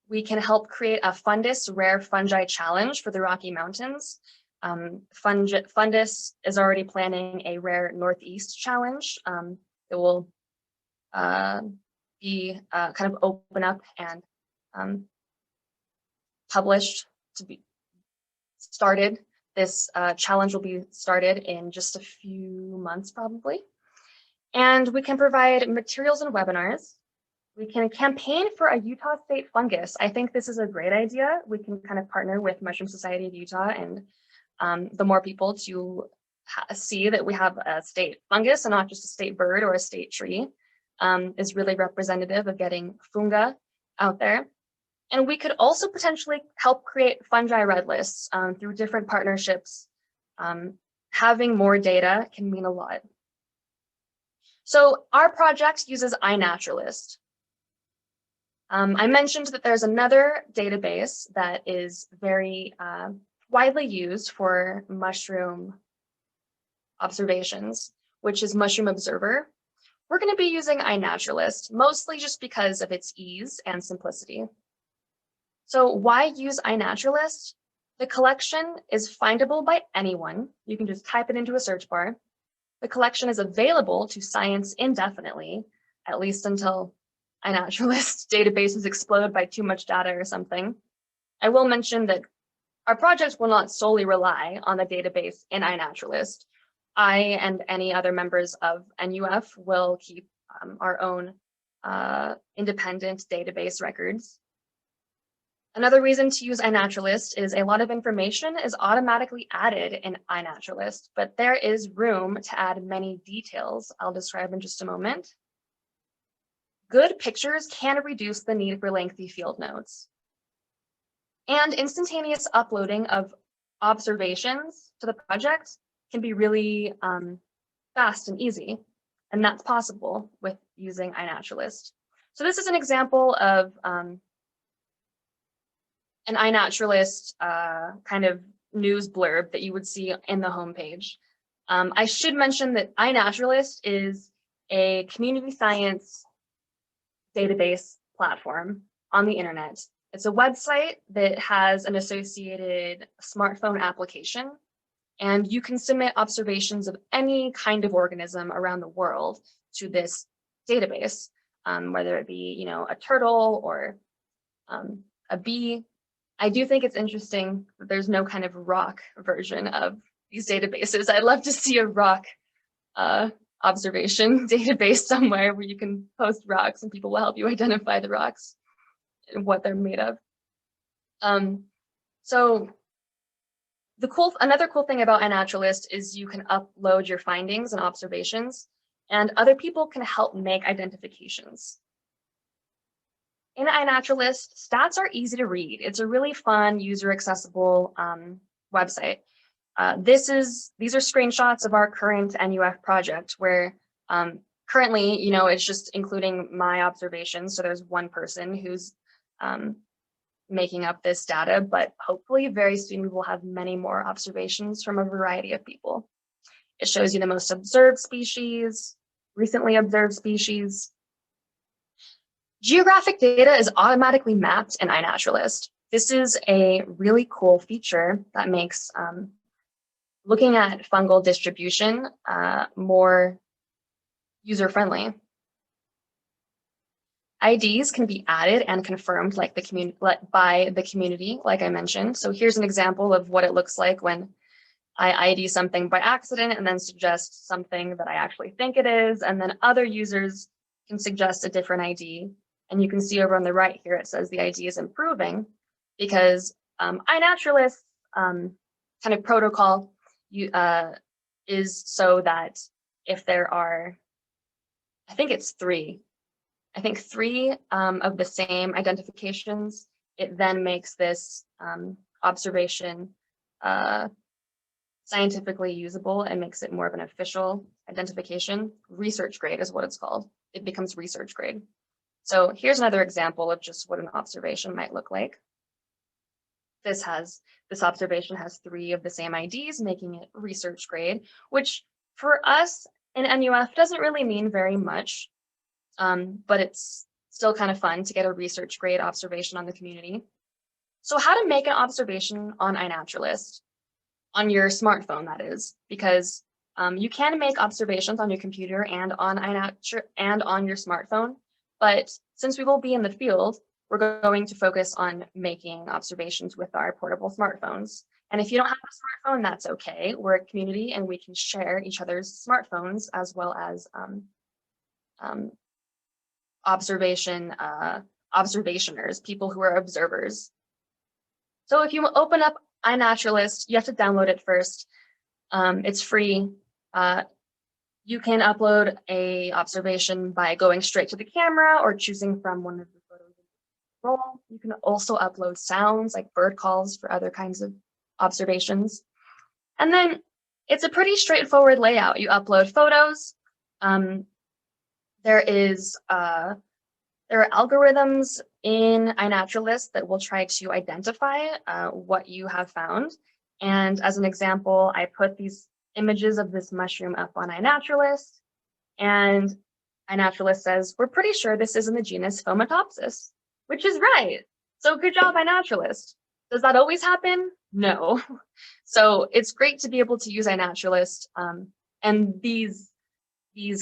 We can help create a FunDiS Rare Fungi Challenge for the Rocky Mountains. FunDiS is already planning a Rare Northeast Challenge that will be kind of open up and published to be started. This challenge will be started in just a few months probably. And we can provide materials and webinars. We can campaign for a Utah State fungus. I think this is a great idea. We can kind of partner with Mushroom Society of Utah and the more people to see that we have a state fungus and not just a state bird or a state tree is really representative of getting funga out there. And we could also potentially help create fungi red lists through different partnerships. Having more data can mean a lot. So our project uses iNaturalist. I mentioned that there's another database that is very widely used for mushroom observations, which is Mushroom Observer. We're going to be using iNaturalist, mostly just because of its ease and simplicity. So why use iNaturalist? The collection is findable by anyone. You can just type it into a search bar. The collection is available to science indefinitely, at least until iNaturalist databases explode by too much data or something. I will mention that our project will not solely rely on the database in iNaturalist. I and any other members of NUF will keep our own independent database records. Another reason to use iNaturalist is a lot of information is automatically added in iNaturalist, but there is room to add many details I'll describe in just a moment. Good pictures can reduce the need for lengthy field notes. And instantaneous uploading of observations to the project can be really fast and easy, and that's possible with using iNaturalist. So this is an example of an iNaturalist kind of news blurb that you would see in the homepage. I should mention that iNaturalist is a community science database platform on the internet. It's a website that has an associated smartphone application, and you can submit observations of any kind of organism around the world to this database, whether it be, you know, a turtle or a bee. I do think it's interesting that there's no kind of rock version of these databases. I'd love to see a rock observation database somewhere where you can post rocks and people will help you identify the rocks and what they're made of. So another cool thing about iNaturalist is you can upload your findings and observations, and other people can help make identifications. In iNaturalist, stats are easy to read. It's a really fun, user-accessible website. These are screenshots of our current NUF project, where currently, you know, it's just including my observations. So there's one person who's making up this data, but hopefully very soon we will have many more observations from a variety of people. It shows you the most observed species, recently observed species. Geographic data is automatically mapped in iNaturalist. This is a really cool feature that makes looking at fungal distribution more user-friendly. IDs can be added and confirmed by the community, like I mentioned. So here's an example of what it looks like when I ID something by accident and then suggest something that I actually think it is, and then other users can suggest a different ID. And you can see over on the right here, it says the ID is improving because iNaturalist kind of protocol is so that if there are, I think three of the same identifications, it then makes this observation scientifically usable and makes it more of an official identification. Research grade is what it's called. It becomes research grade. So here's another example of just what an observation might look like. This observation has 3 of the same IDs, making it research grade, which for us in NUF doesn't really mean very much, but it's still kind of fun to get a research grade observation on the community. So how to make an observation on iNaturalist, on your smartphone, that is, because you can make observations on your computer and on your smartphone. But since we will be in the field, we're going to focus on making observations with our portable smartphones. And if you don't have a smartphone, that's okay. We're a community and we can share each other's smartphones as well as observationers, people who are observers. So if you open up iNaturalist, you have to download it first. It's free. You can upload a observation by going straight to the camera or choosing from one of the photos in the roll. You can also upload sounds like bird calls for other kinds of observations. And then it's a pretty straightforward layout. You upload photos. There are algorithms in iNaturalist that will try to identify what you have found. And as an example, I put these images of this mushroom up on iNaturalist, and iNaturalist says, we're pretty sure this is in the genus Fomitopsis, which is right. So good job, iNaturalist. Does that always happen? No. So it's great to be able to use iNaturalist, and these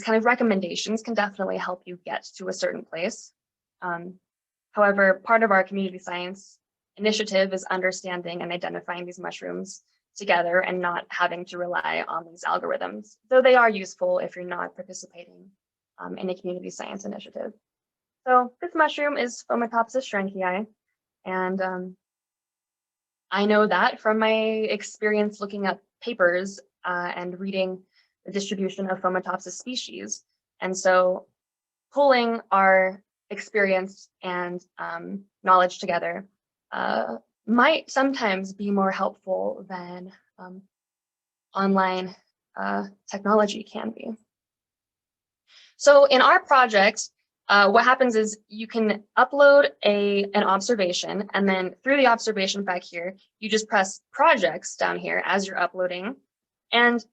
kind of recommendations can definitely help you get to a certain place. However, part of our community science initiative is understanding and identifying these mushrooms together and not having to rely on these algorithms, though they are useful if you're not participating in a community science initiative. So this mushroom is Fomitopsis schrenkii, and I know that from my experience looking up papers and reading the distribution of Fomitopsis species. And so pulling our experience and knowledge together might sometimes be more helpful than online technology can be. So in our project, what happens is you can upload an observation, and then through the observation back here, you just press projects down here as you're uploading, and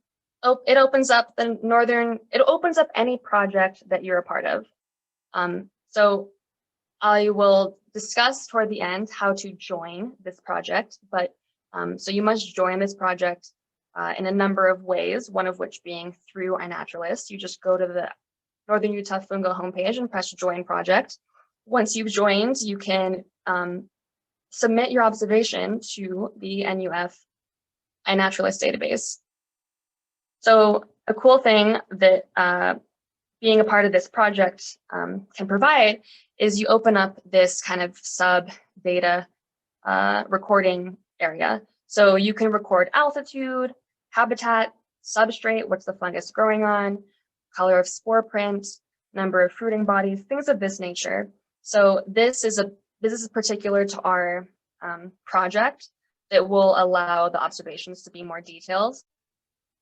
it opens up any project that you're a part of. So I will discuss toward the end how to join this project, but so you must join this project in a number of ways, one of which being through iNaturalist. You just go to the Northern Utah Funga homepage and press join project. Once you've joined, you can submit your observation to the NUF iNaturalist database. So a cool thing that being a part of this project can provide is you open up this kind of sub data recording area. So you can record altitude, habitat, substrate, what's the fungus growing on, color of spore print, number of fruiting bodies, things of this nature. So this is particular to our project that will allow the observations to be more detailed.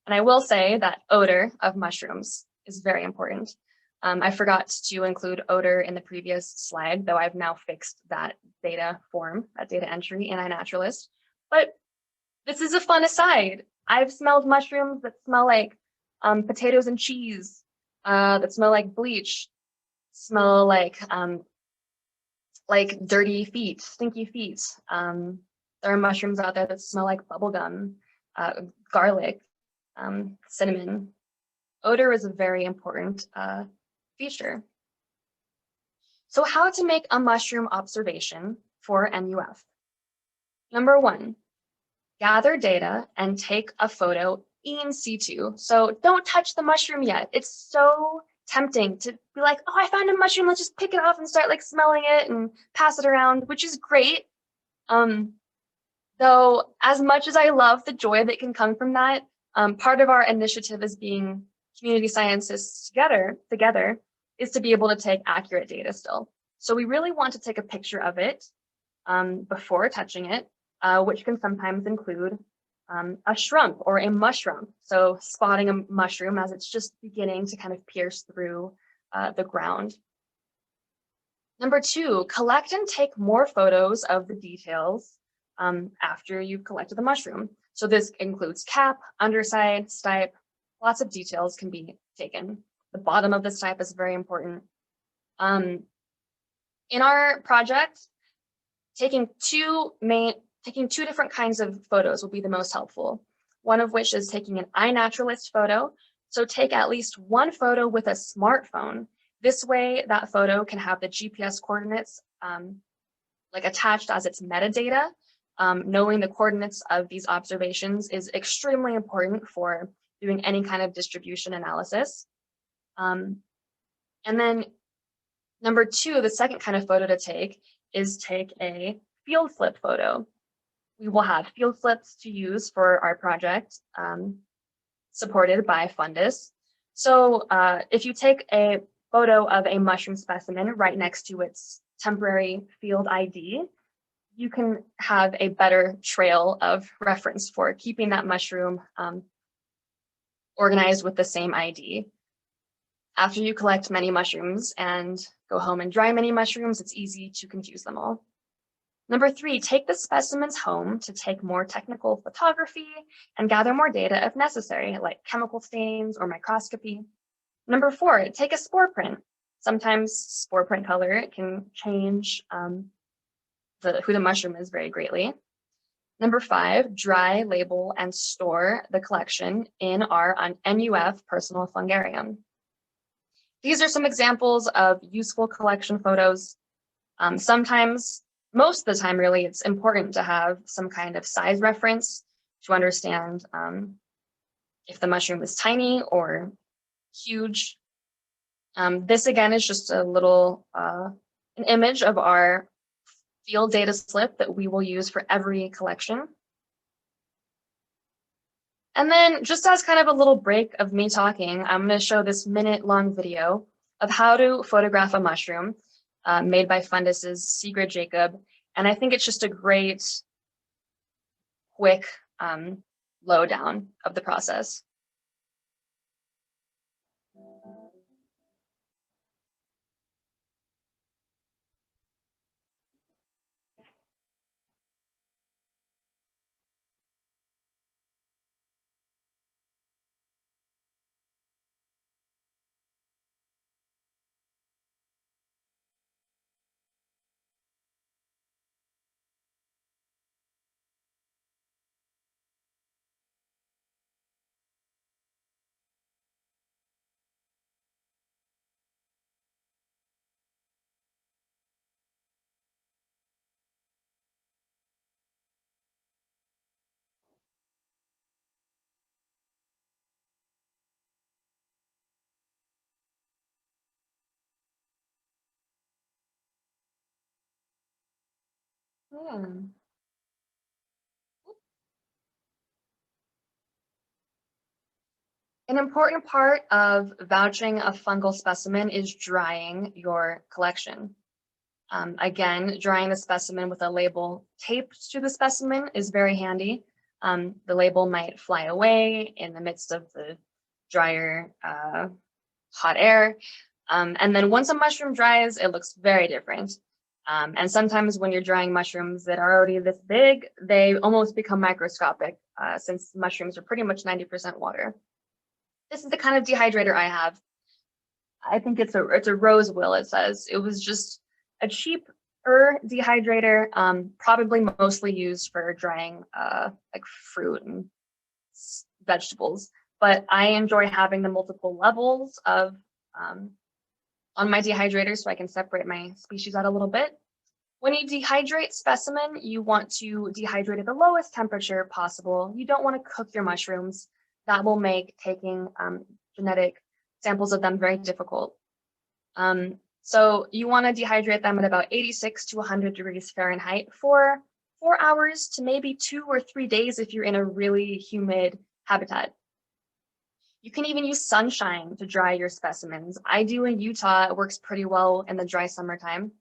And I will say that odor of mushrooms is very important. I forgot to include odor in the previous slide, though I've now fixed that data form, that data entry in iNaturalist. But this is a fun aside. I've smelled mushrooms that smell like potatoes and cheese, that smell like bleach, smell like dirty feet, stinky feet. There are mushrooms out there that smell like bubblegum, garlic, cinnamon. Odor is a very important feature. So how to make a mushroom observation for NUF. Number 1, gather data and take a photo in situ. So don't touch the mushroom yet. It's so tempting to be like, oh, I found a mushroom, let's just pick it off and start like smelling it and pass it around, which is great. Though as much as I love the joy that can come from that, part of our initiative as being community scientists together is to be able to take accurate data still. So we really want to take a picture of it before touching it, which can sometimes include a shrump or a mushroom. So spotting a mushroom as it's just beginning to kind of pierce through the ground. Number 2, collect and take more photos of the details after you've collected the mushroom. So this includes cap, underside, stipe, lots of details can be taken. The bottom of the stipe is very important. In our project, taking two different kinds of photos will be the most helpful. One of which is taking an iNaturalist photo. So take at least one photo with a smartphone. This way, that photo can have the GPS coordinates like attached as its metadata. Knowing the coordinates of these observations is extremely important for doing any kind of distribution analysis. And then number 2, the second kind of photo to take is take a field slip photo. We will have field slips to use for our project, supported by FunDiS. So if you take a photo of a mushroom specimen right next to its temporary field ID, you can have a better trail of reference for keeping that mushroom organized with the same ID. After you collect many mushrooms and go home and dry many mushrooms, it's easy to confuse them all. Number 3, take the specimens home to take more technical photography and gather more data if necessary, like chemical stains or microscopy. Number 4, take a spore print. Sometimes spore print color can change who the mushroom is very greatly. Number 5, dry, label, and store the collection in our NUF personal fungarium. These are some examples of useful collection photos. Sometimes, most of the time really, it's important to have some kind of size reference to understand if the mushroom is tiny or huge. This again is just a little an image of our field data slip that we will use for every collection. And then just as kind of a little break of me talking, I'm going to show this minute-long video of how to photograph a mushroom made by FunDIS's Sigrid Jacob. And I think it's just a great, quick lowdown of the process. Yeah. An important part of vouching a fungal specimen is drying your collection. Again, drying the specimen with a label taped to the specimen is very handy. The label might fly away in the midst of the drier, hot air. And then once a mushroom dries, it looks very different. And sometimes when you're drying mushrooms that are already this big, they almost become microscopic since mushrooms are pretty much 90% water. This is the kind of dehydrator I have. I think it's a rose will, it says. It was just a cheaper dehydrator, probably mostly used for drying like fruit and vegetables. But I enjoy having the multiple levels of on my dehydrator so I can separate my species out a little bit. When you dehydrate specimen, you want to dehydrate at the lowest temperature possible. You don't want to cook your mushrooms. That will make taking genetic samples of them very difficult. So you want to dehydrate them at about 86 to 100 degrees Fahrenheit for 4 hours to maybe 2 or 3 days if you're in a really humid habitat. You can even use sunshine to dry your specimens. I do in Utah. It works pretty well in the dry summertime.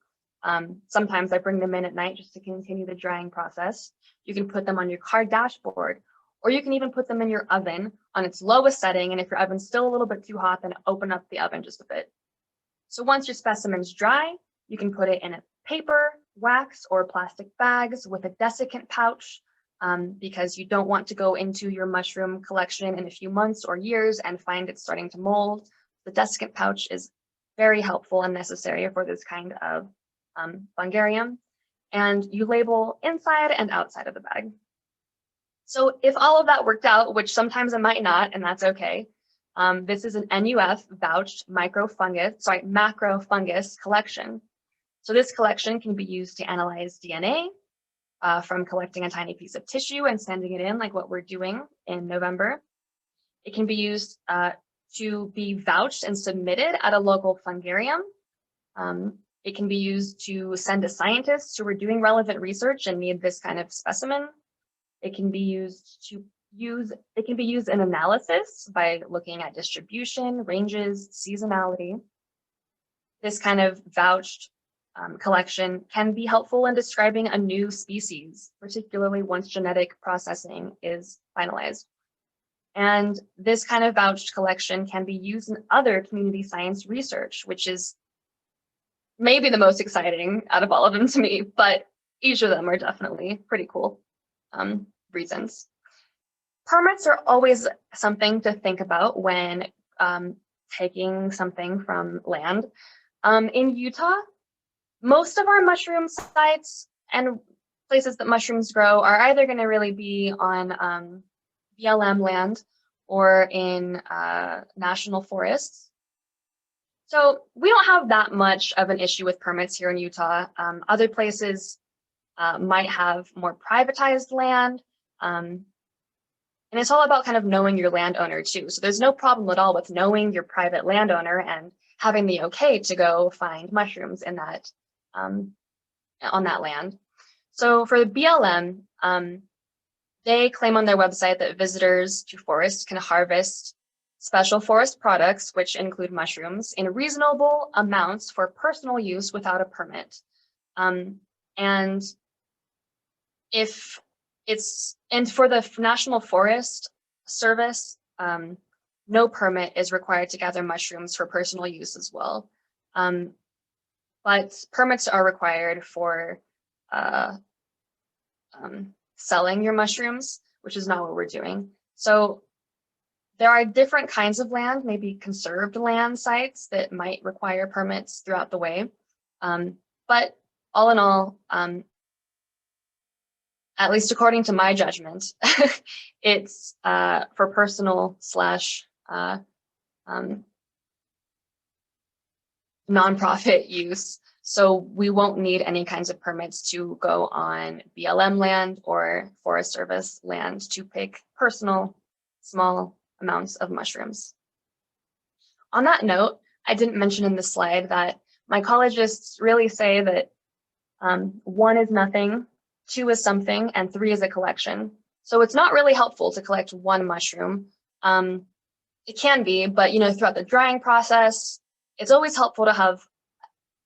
Sometimes I bring them in at night just to continue the drying process. You can put them on your car dashboard, or you can even put them in your oven on its lowest setting. And if your oven's still a little bit too hot, then open up the oven just a bit. So once your specimen's dry, you can put it in a paper, wax, or plastic bags with a desiccant pouch because you don't want to go into your mushroom collection in a few months or years and find it starting to mold. The desiccant pouch is very helpful and necessary for this kind of fungarium. And you label inside and outside of the bag. So if all of that worked out, which sometimes it might not, and that's okay, this is an NUF vouched macrofungus collection. So this collection can be used to analyze DNA from collecting a tiny piece of tissue and sending it in like what we're doing in November. It can be used to be vouched and submitted at a local fungarium. It can be used to send to scientists who are doing relevant research and need this kind of specimen. It can be used in analysis by looking at distribution, ranges, seasonality. This kind of vouched collection can be helpful in describing a new species, particularly once genetic processing is finalized. And this kind of vouched collection can be used in other community science research, which is maybe the most exciting out of all of them to me, but each of them are definitely pretty cool reasons. Permits are always something to think about when taking something from land. In Utah, most of our mushroom sites and places that mushrooms grow are either going to really be on BLM land or in national forests. So we don't have that much of an issue with permits here in Utah. Other places might have more privatized land. And it's all about kind of knowing your landowner too. So there's no problem at all with knowing your private landowner and having the okay to go find mushrooms in that on that land. So for the BLM, they claim on their website that visitors to forests can harvest special forest products, which include mushrooms, in reasonable amounts for personal use without a permit. And for the National Forest Service, no permit is required to gather mushrooms for personal use as well. But permits are required for selling your mushrooms, which is not what we're doing. So there are different kinds of land, maybe conserved land sites that might require permits throughout the way. But all in all, at least according to my judgment, it's for personal / nonprofit use. So we won't need any kinds of permits to go on BLM land or Forest Service land to pick personal small amounts of mushrooms. On that note, I didn't mention in this slide that mycologists really say that 1 is nothing, 2 is something, and 3 is a collection. So it's not really helpful to collect 1 mushroom. It can be, but throughout the drying process, it's always helpful to have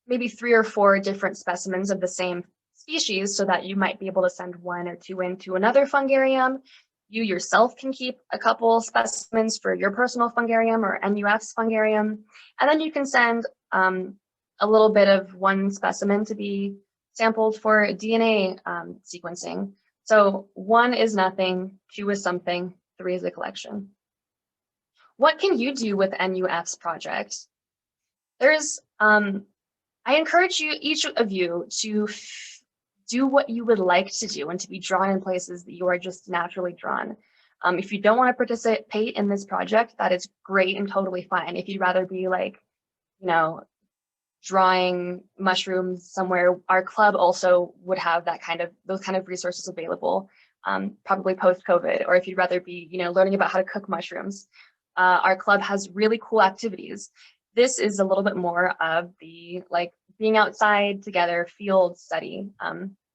maybe 3 or 4 different specimens of the same species so that you might be able to send 1 or 2 into another fungarium. You yourself can keep a couple specimens for your personal fungarium or NUF's fungarium, and then you can send a little bit of 1 specimen to be sampled for DNA sequencing. So 1 is nothing, 2 is something, 3 is a collection. What can you do with NUF's project? I encourage each of you to do what you would like to do and to be drawn in places that you are just naturally drawn. If you don't want to participate in this project, that is great and totally fine. If you'd rather be drawing mushrooms somewhere, our club also would have those kind of resources available, probably post-COVID. Or if you'd rather be, learning about how to cook mushrooms, our club has really cool activities. This is a little bit more of the being outside together, field study,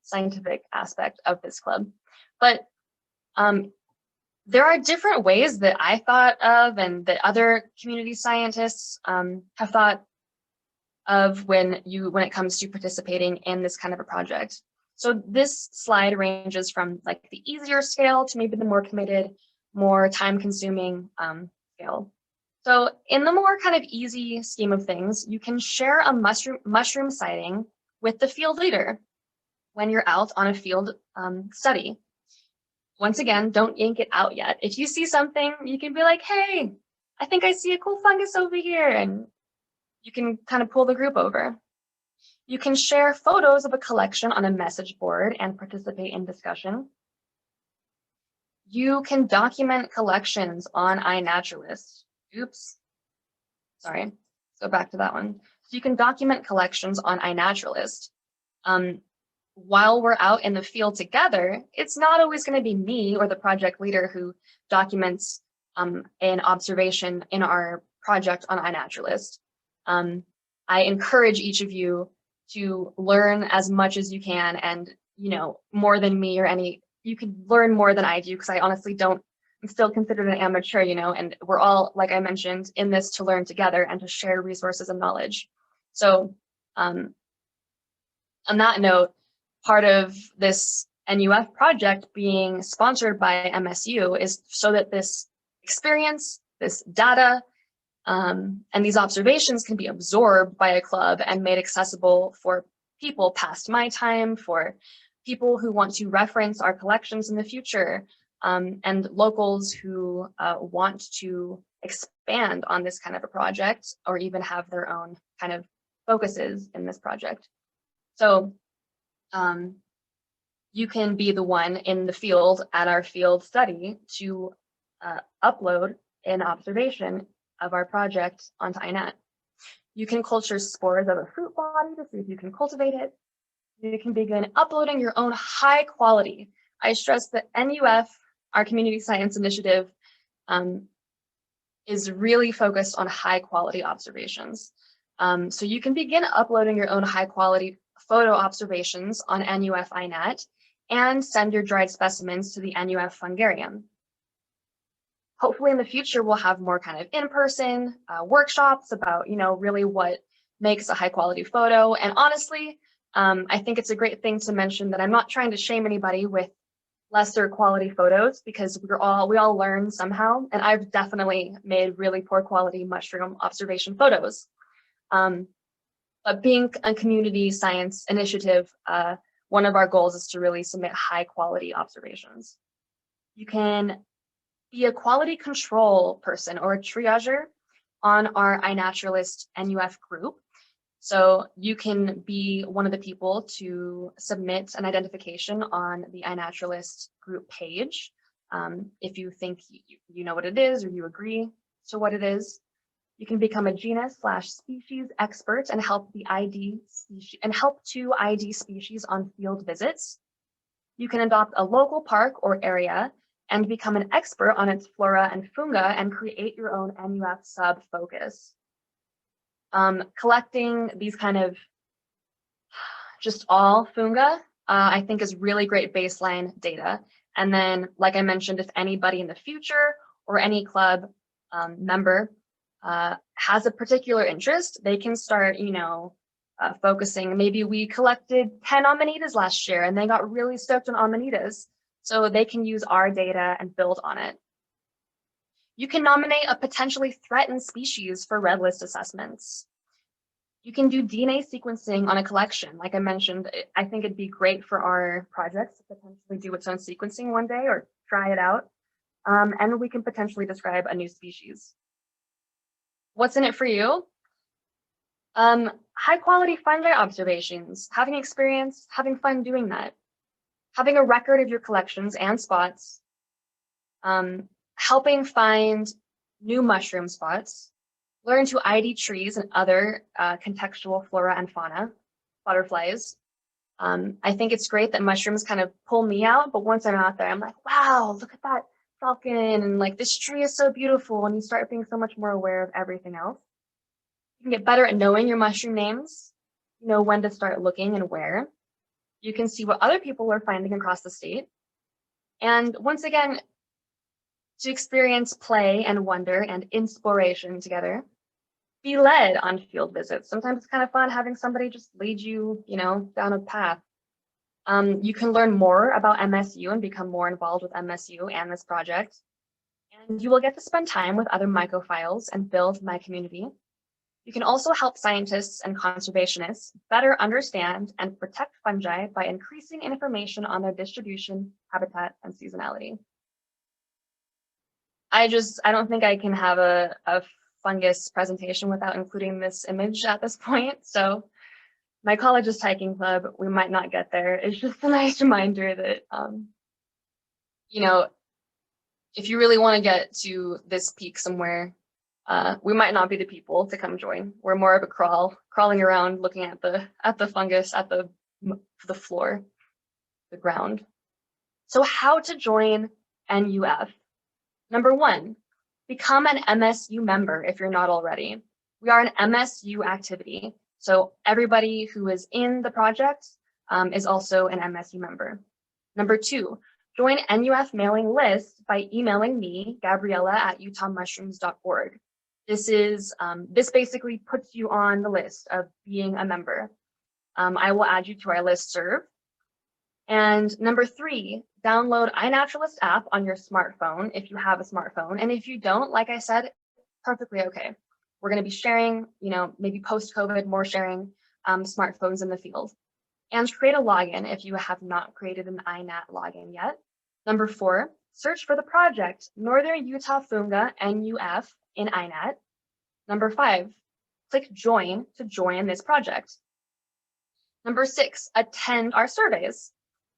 scientific aspect of this club. But there are different ways that I thought of and that other community scientists have thought of when it comes to participating in this kind of a project. So this slide ranges from the easier scale to maybe the more committed, more time-consuming scale. So in the more kind of easy scheme of things, you can share a mushroom sighting with the field leader when you're out on a field study. Once again, don't yank it out yet. If you see something, you can be like, hey, I think I see a cool fungus over here, and you can kind of pull the group over. You can share photos of a collection on a message board and participate in discussion. You can document collections on iNaturalist. Oops, sorry, let's go back to that one. So you can document collections on iNaturalist. While we're out in the field together, it's not always going to be me or the project leader who documents an observation in our project on iNaturalist. I encourage each of you to learn as much as you can, and more than me or you could learn more than I do, because I honestly don't. I'm still considered an amateur, and we're all, like I mentioned, in this to learn together and to share resources and knowledge. So on that note, part of this NUF project being sponsored by MSU is so that this experience, this data, and these observations can be absorbed by a club and made accessible for people past my time, for people who want to reference our collections in the future, and locals who want to expand on this kind of a project or even have their own kind of focuses in this project. So you can be the one in the field at our field study to upload an observation of our project onto iNat. You can culture spores of a fruit body to see if you can cultivate it. You can begin uploading your own high quality. I stress that NUF, our community science initiative, is really focused on high quality observations. So you can begin uploading your own high quality photo observations on NUF iNat, and send your dried specimens to the NUF fungarium. Hopefully in the future, we'll have more kind of in-person workshops about, really what makes a high quality photo. And honestly, I think it's a great thing to mention that I'm not trying to shame anybody with lesser quality photos, because we all learn somehow. And I've definitely made really poor quality mushroom observation photos. But being a community science initiative, one of our goals is to really submit high quality observations. You can be a quality control person or a triager on our iNaturalist NUF group. So you can be one of the people to submit an identification on the iNaturalist group page. If you think you know what it is or you agree to what it is. You can become a genus/species expert and help to ID species on field visits. You can adopt a local park or area and become an expert on its flora and funga and create your own NUF sub-focus. Collecting these kind of just all funga, I think is really great baseline data. And then, like I mentioned, if anybody in the future or any club member has a particular interest, they can start, focusing. Maybe we collected 10 amanitas last year and they got really stoked on amanitas. So they can use our data and build on it. You can nominate a potentially threatened species for red list assessments. You can do DNA sequencing on a collection. Like I mentioned, I think it'd be great for our projects to potentially do its own sequencing one day or try it out. And we can potentially describe a new species. What's in it for you? High quality fungi observations, having experience, having fun doing that. Having a record of your collections and spots, helping find new mushroom spots, learn to ID trees and other contextual flora and fauna, butterflies. I think it's great that mushrooms kind of pull me out, but once I'm out there, I'm like, wow, look at that falcon, and like this tree is so beautiful, and you start being so much more aware of everything else. You can get better at knowing your mushroom names, know when to start looking and where. You can see what other people are finding across the state. And once again, to experience play and wonder and inspiration together. Be led on field visits. Sometimes it's kind of fun having somebody just lead you, down a path. You can learn more about MSU and become more involved with MSU and this project. And you will get to spend time with other mycophiles and build mycommunity. You can also help scientists and conservationists better understand and protect fungi by increasing information on their distribution, habitat, and seasonality. I don't think I can have a FunDiS presentation without including this image at this point. So mycologist hiking club, we might not get there. It's just a nice reminder that, if you really want to get to this peak somewhere, we might not be the people to come join. We're more of a crawling around, looking at the fungus, at the floor, the ground. So how to join NUF? Number 1, become an MSU member if you're not already. We are an MSU activity, so everybody who is in the project is also an MSU member. Number 2, join NUF mailing list by emailing me, Gabriella@utahmushrooms.org. This basically puts you on the list of being a member. I will add you to our listserv. And number 3, download iNaturalist app on your smartphone if you have a smartphone. And if you don't, like I said, perfectly okay. We're going to be sharing, maybe post-COVID, more sharing smartphones in the field. And create a login if you have not created an iNat login yet. Number 4, search for the project Northern Utah Funga NUF in iNat. Number 5, click join to join this project. Number 6, attend our surveys.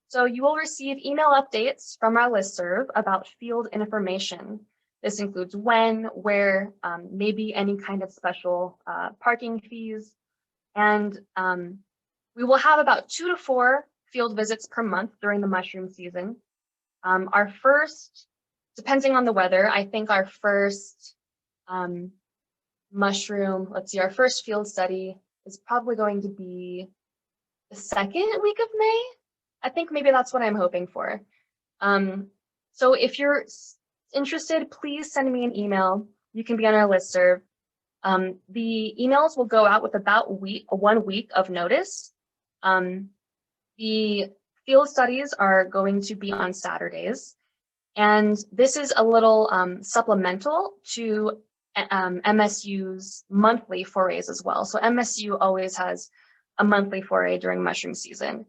So you will receive email updates from our listserv about field information. This includes when, where, maybe any kind of special parking fees. And we will have about 2 to 4 field visits per month during the mushroom season. Our first, depending on the weather, I think our first our first field study is probably going to be the second week of May. I think maybe that's what I'm hoping for. So if you're interested, please send me an email. You can be on our listserv. The emails will go out with about 1 week of notice. The field studies are going to be on Saturdays. And this is a little supplemental to MSU's monthly forays as well. So MSU always has a monthly foray during mushroom season.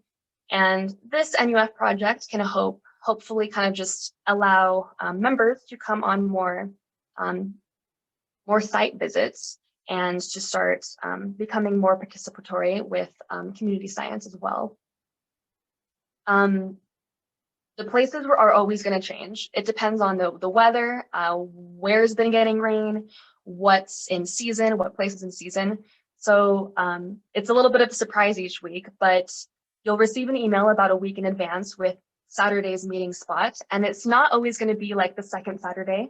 And this NUF project can hopefully kind of just allow members to come on more site visits and to start becoming more participatory with community science as well. The places are always going to change. It depends on the weather, where's been getting rain, what's in season, what place is in season. So it's a little bit of a surprise each week, but you'll receive an email about a week in advance with Saturday's meeting spot. And it's not always going to be like the second Saturday.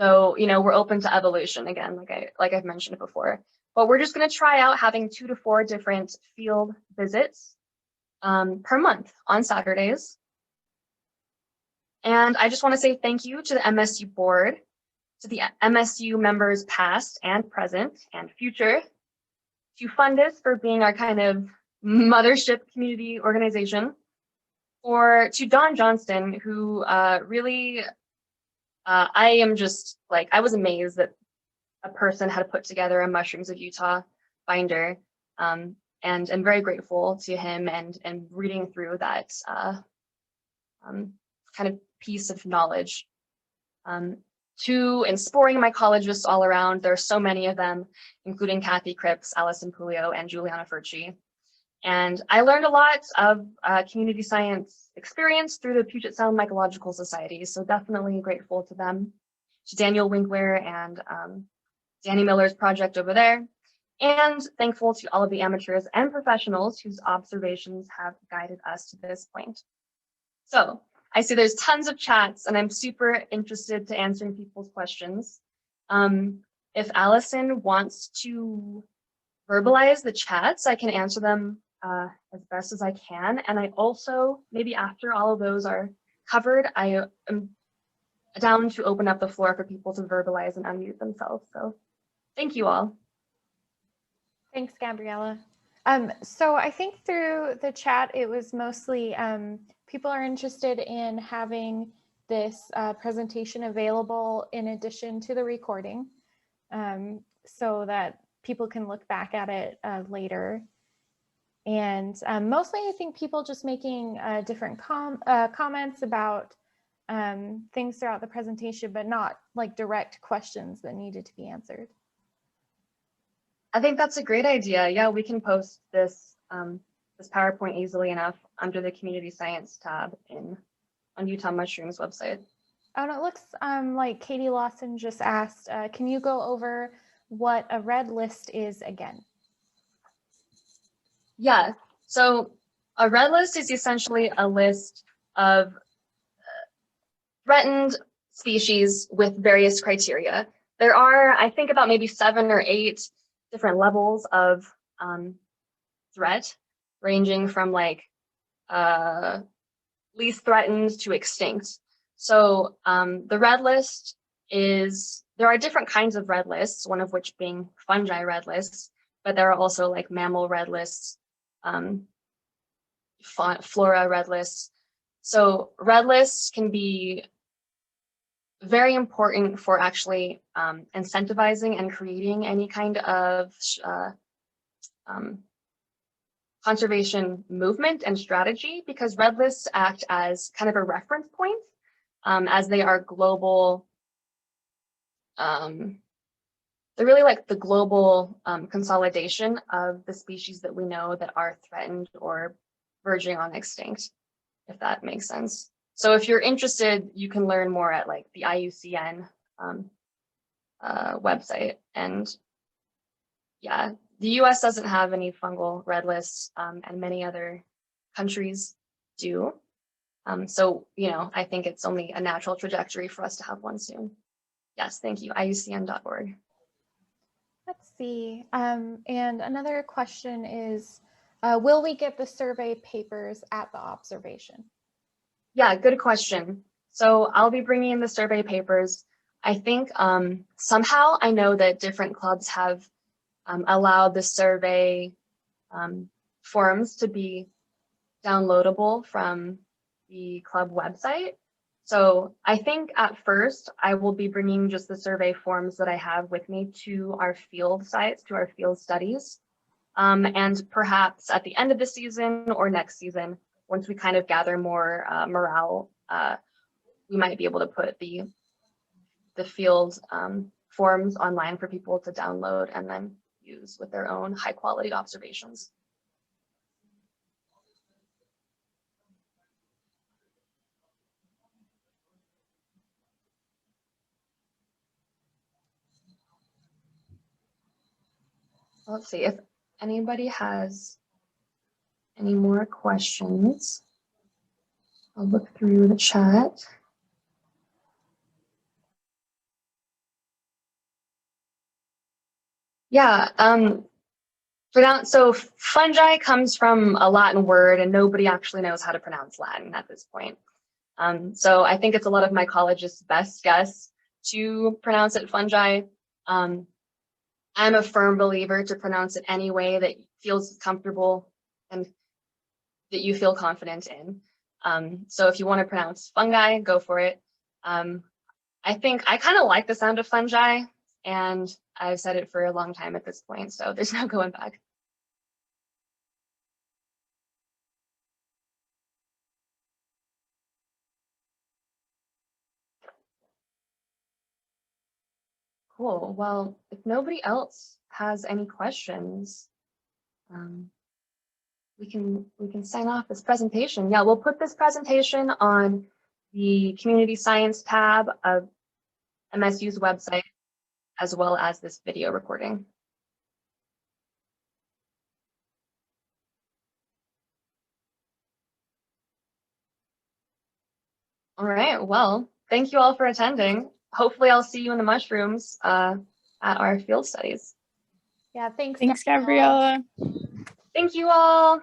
So, you know, we're open to evolution again, like I've mentioned before. But we're just going to try out having 2 to 4 different field visits per month on Saturdays. And I just want to say thank you to the MSU board, to the MSU members past and present and future, to FunDiS for being our kind of mothership community organization, or to Don Johnston, who really, I am just like, I was amazed that a person had put together a Mushrooms of Utah binder. And I'm very grateful to him and reading through that kind of piece of knowledge. To exploring mycologists all around, there are so many of them, including Kathy Cripps, Allison Pulio, and Juliana Furci. And I learned a lot of community science experience through the Puget Sound Mycological Society, so definitely grateful to them, to Daniel Winkler and Danny Miller's project over there, and thankful to all of the amateurs and professionals whose observations have guided us to this point. So I see there's tons of chats, and I'm super interested to answering people's questions. If Allison wants to verbalize the chats, I can answer them as best as I can. And I also, maybe after all of those are covered, I am down to open up the floor for people to verbalize and unmute themselves. So thank you all. Thanks, Gabriella. So I think through the chat, it was mostly people are interested in having this presentation available in addition to the recording, so that people can look back at it later. And mostly I think people just making different comments about things throughout the presentation, but not like direct questions that needed to be answered. I think that's a great idea. Yeah, we can post this this PowerPoint easily enough under the Community Science tab on Utah Mushrooms website. Oh, and it looks like Katie Lawson just asked, can you go over what a red list is again? Yeah, so a red list is essentially a list of threatened species with various criteria. There are, I think, about maybe 7 or 8 different levels of threat, ranging from like least threatened to extinct. So the red list is, there are different kinds of red lists, one of which being fungi red lists, but there are also like mammal red lists, flora red lists. So red lists can be very important for actually incentivizing and creating any kind of conservation movement and strategy, because red lists act as kind of a reference point, as they are global. They're really like the global consolidation of the species that we know that are threatened or verging on extinct, if that makes sense. So if you're interested, you can learn more at like the IUCN website. And yeah, the US doesn't have any fungal red lists, and many other countries do. So, you know, I think it's only a natural trajectory for us to have one soon. Yes, thank you, IUCN.org. Let's see. And another question is, will we get the survey papers at the observation? Yeah, good question. So I'll be bringing in the survey papers. I think somehow I know that different clubs have allowed the survey forms to be downloadable from the club website. So I think at first I will be bringing just the survey forms that I have with me to our field sites, to our field studies. And perhaps at the end of the season or next season, once we kind of gather more morale, we might be able to put the field forms online for people to download and then use with their own high quality observations. Let's see if anybody has any more questions. I'll look through the chat. Yeah, so fungi comes from a Latin word and nobody actually knows how to pronounce Latin at this point. So I think it's a lot of mycologists' best guess to pronounce it fungi. I'm a firm believer to pronounce it any way that feels comfortable and that you feel confident in. So if you want to pronounce fungi, go for it. I think I kind of like the sound of fungi, and I've said it for a long time at this point, so there's no going back. Cool. Well, if nobody else has any questions, we can sign off this presentation. Yeah, we'll put this presentation on the community science tab of MSU's website, as well as this video recording. All right, well, thank you all for attending. Hopefully I'll see you in the mushrooms at our field studies. Yeah, thanks. Thanks, Gabriella. Thank you all.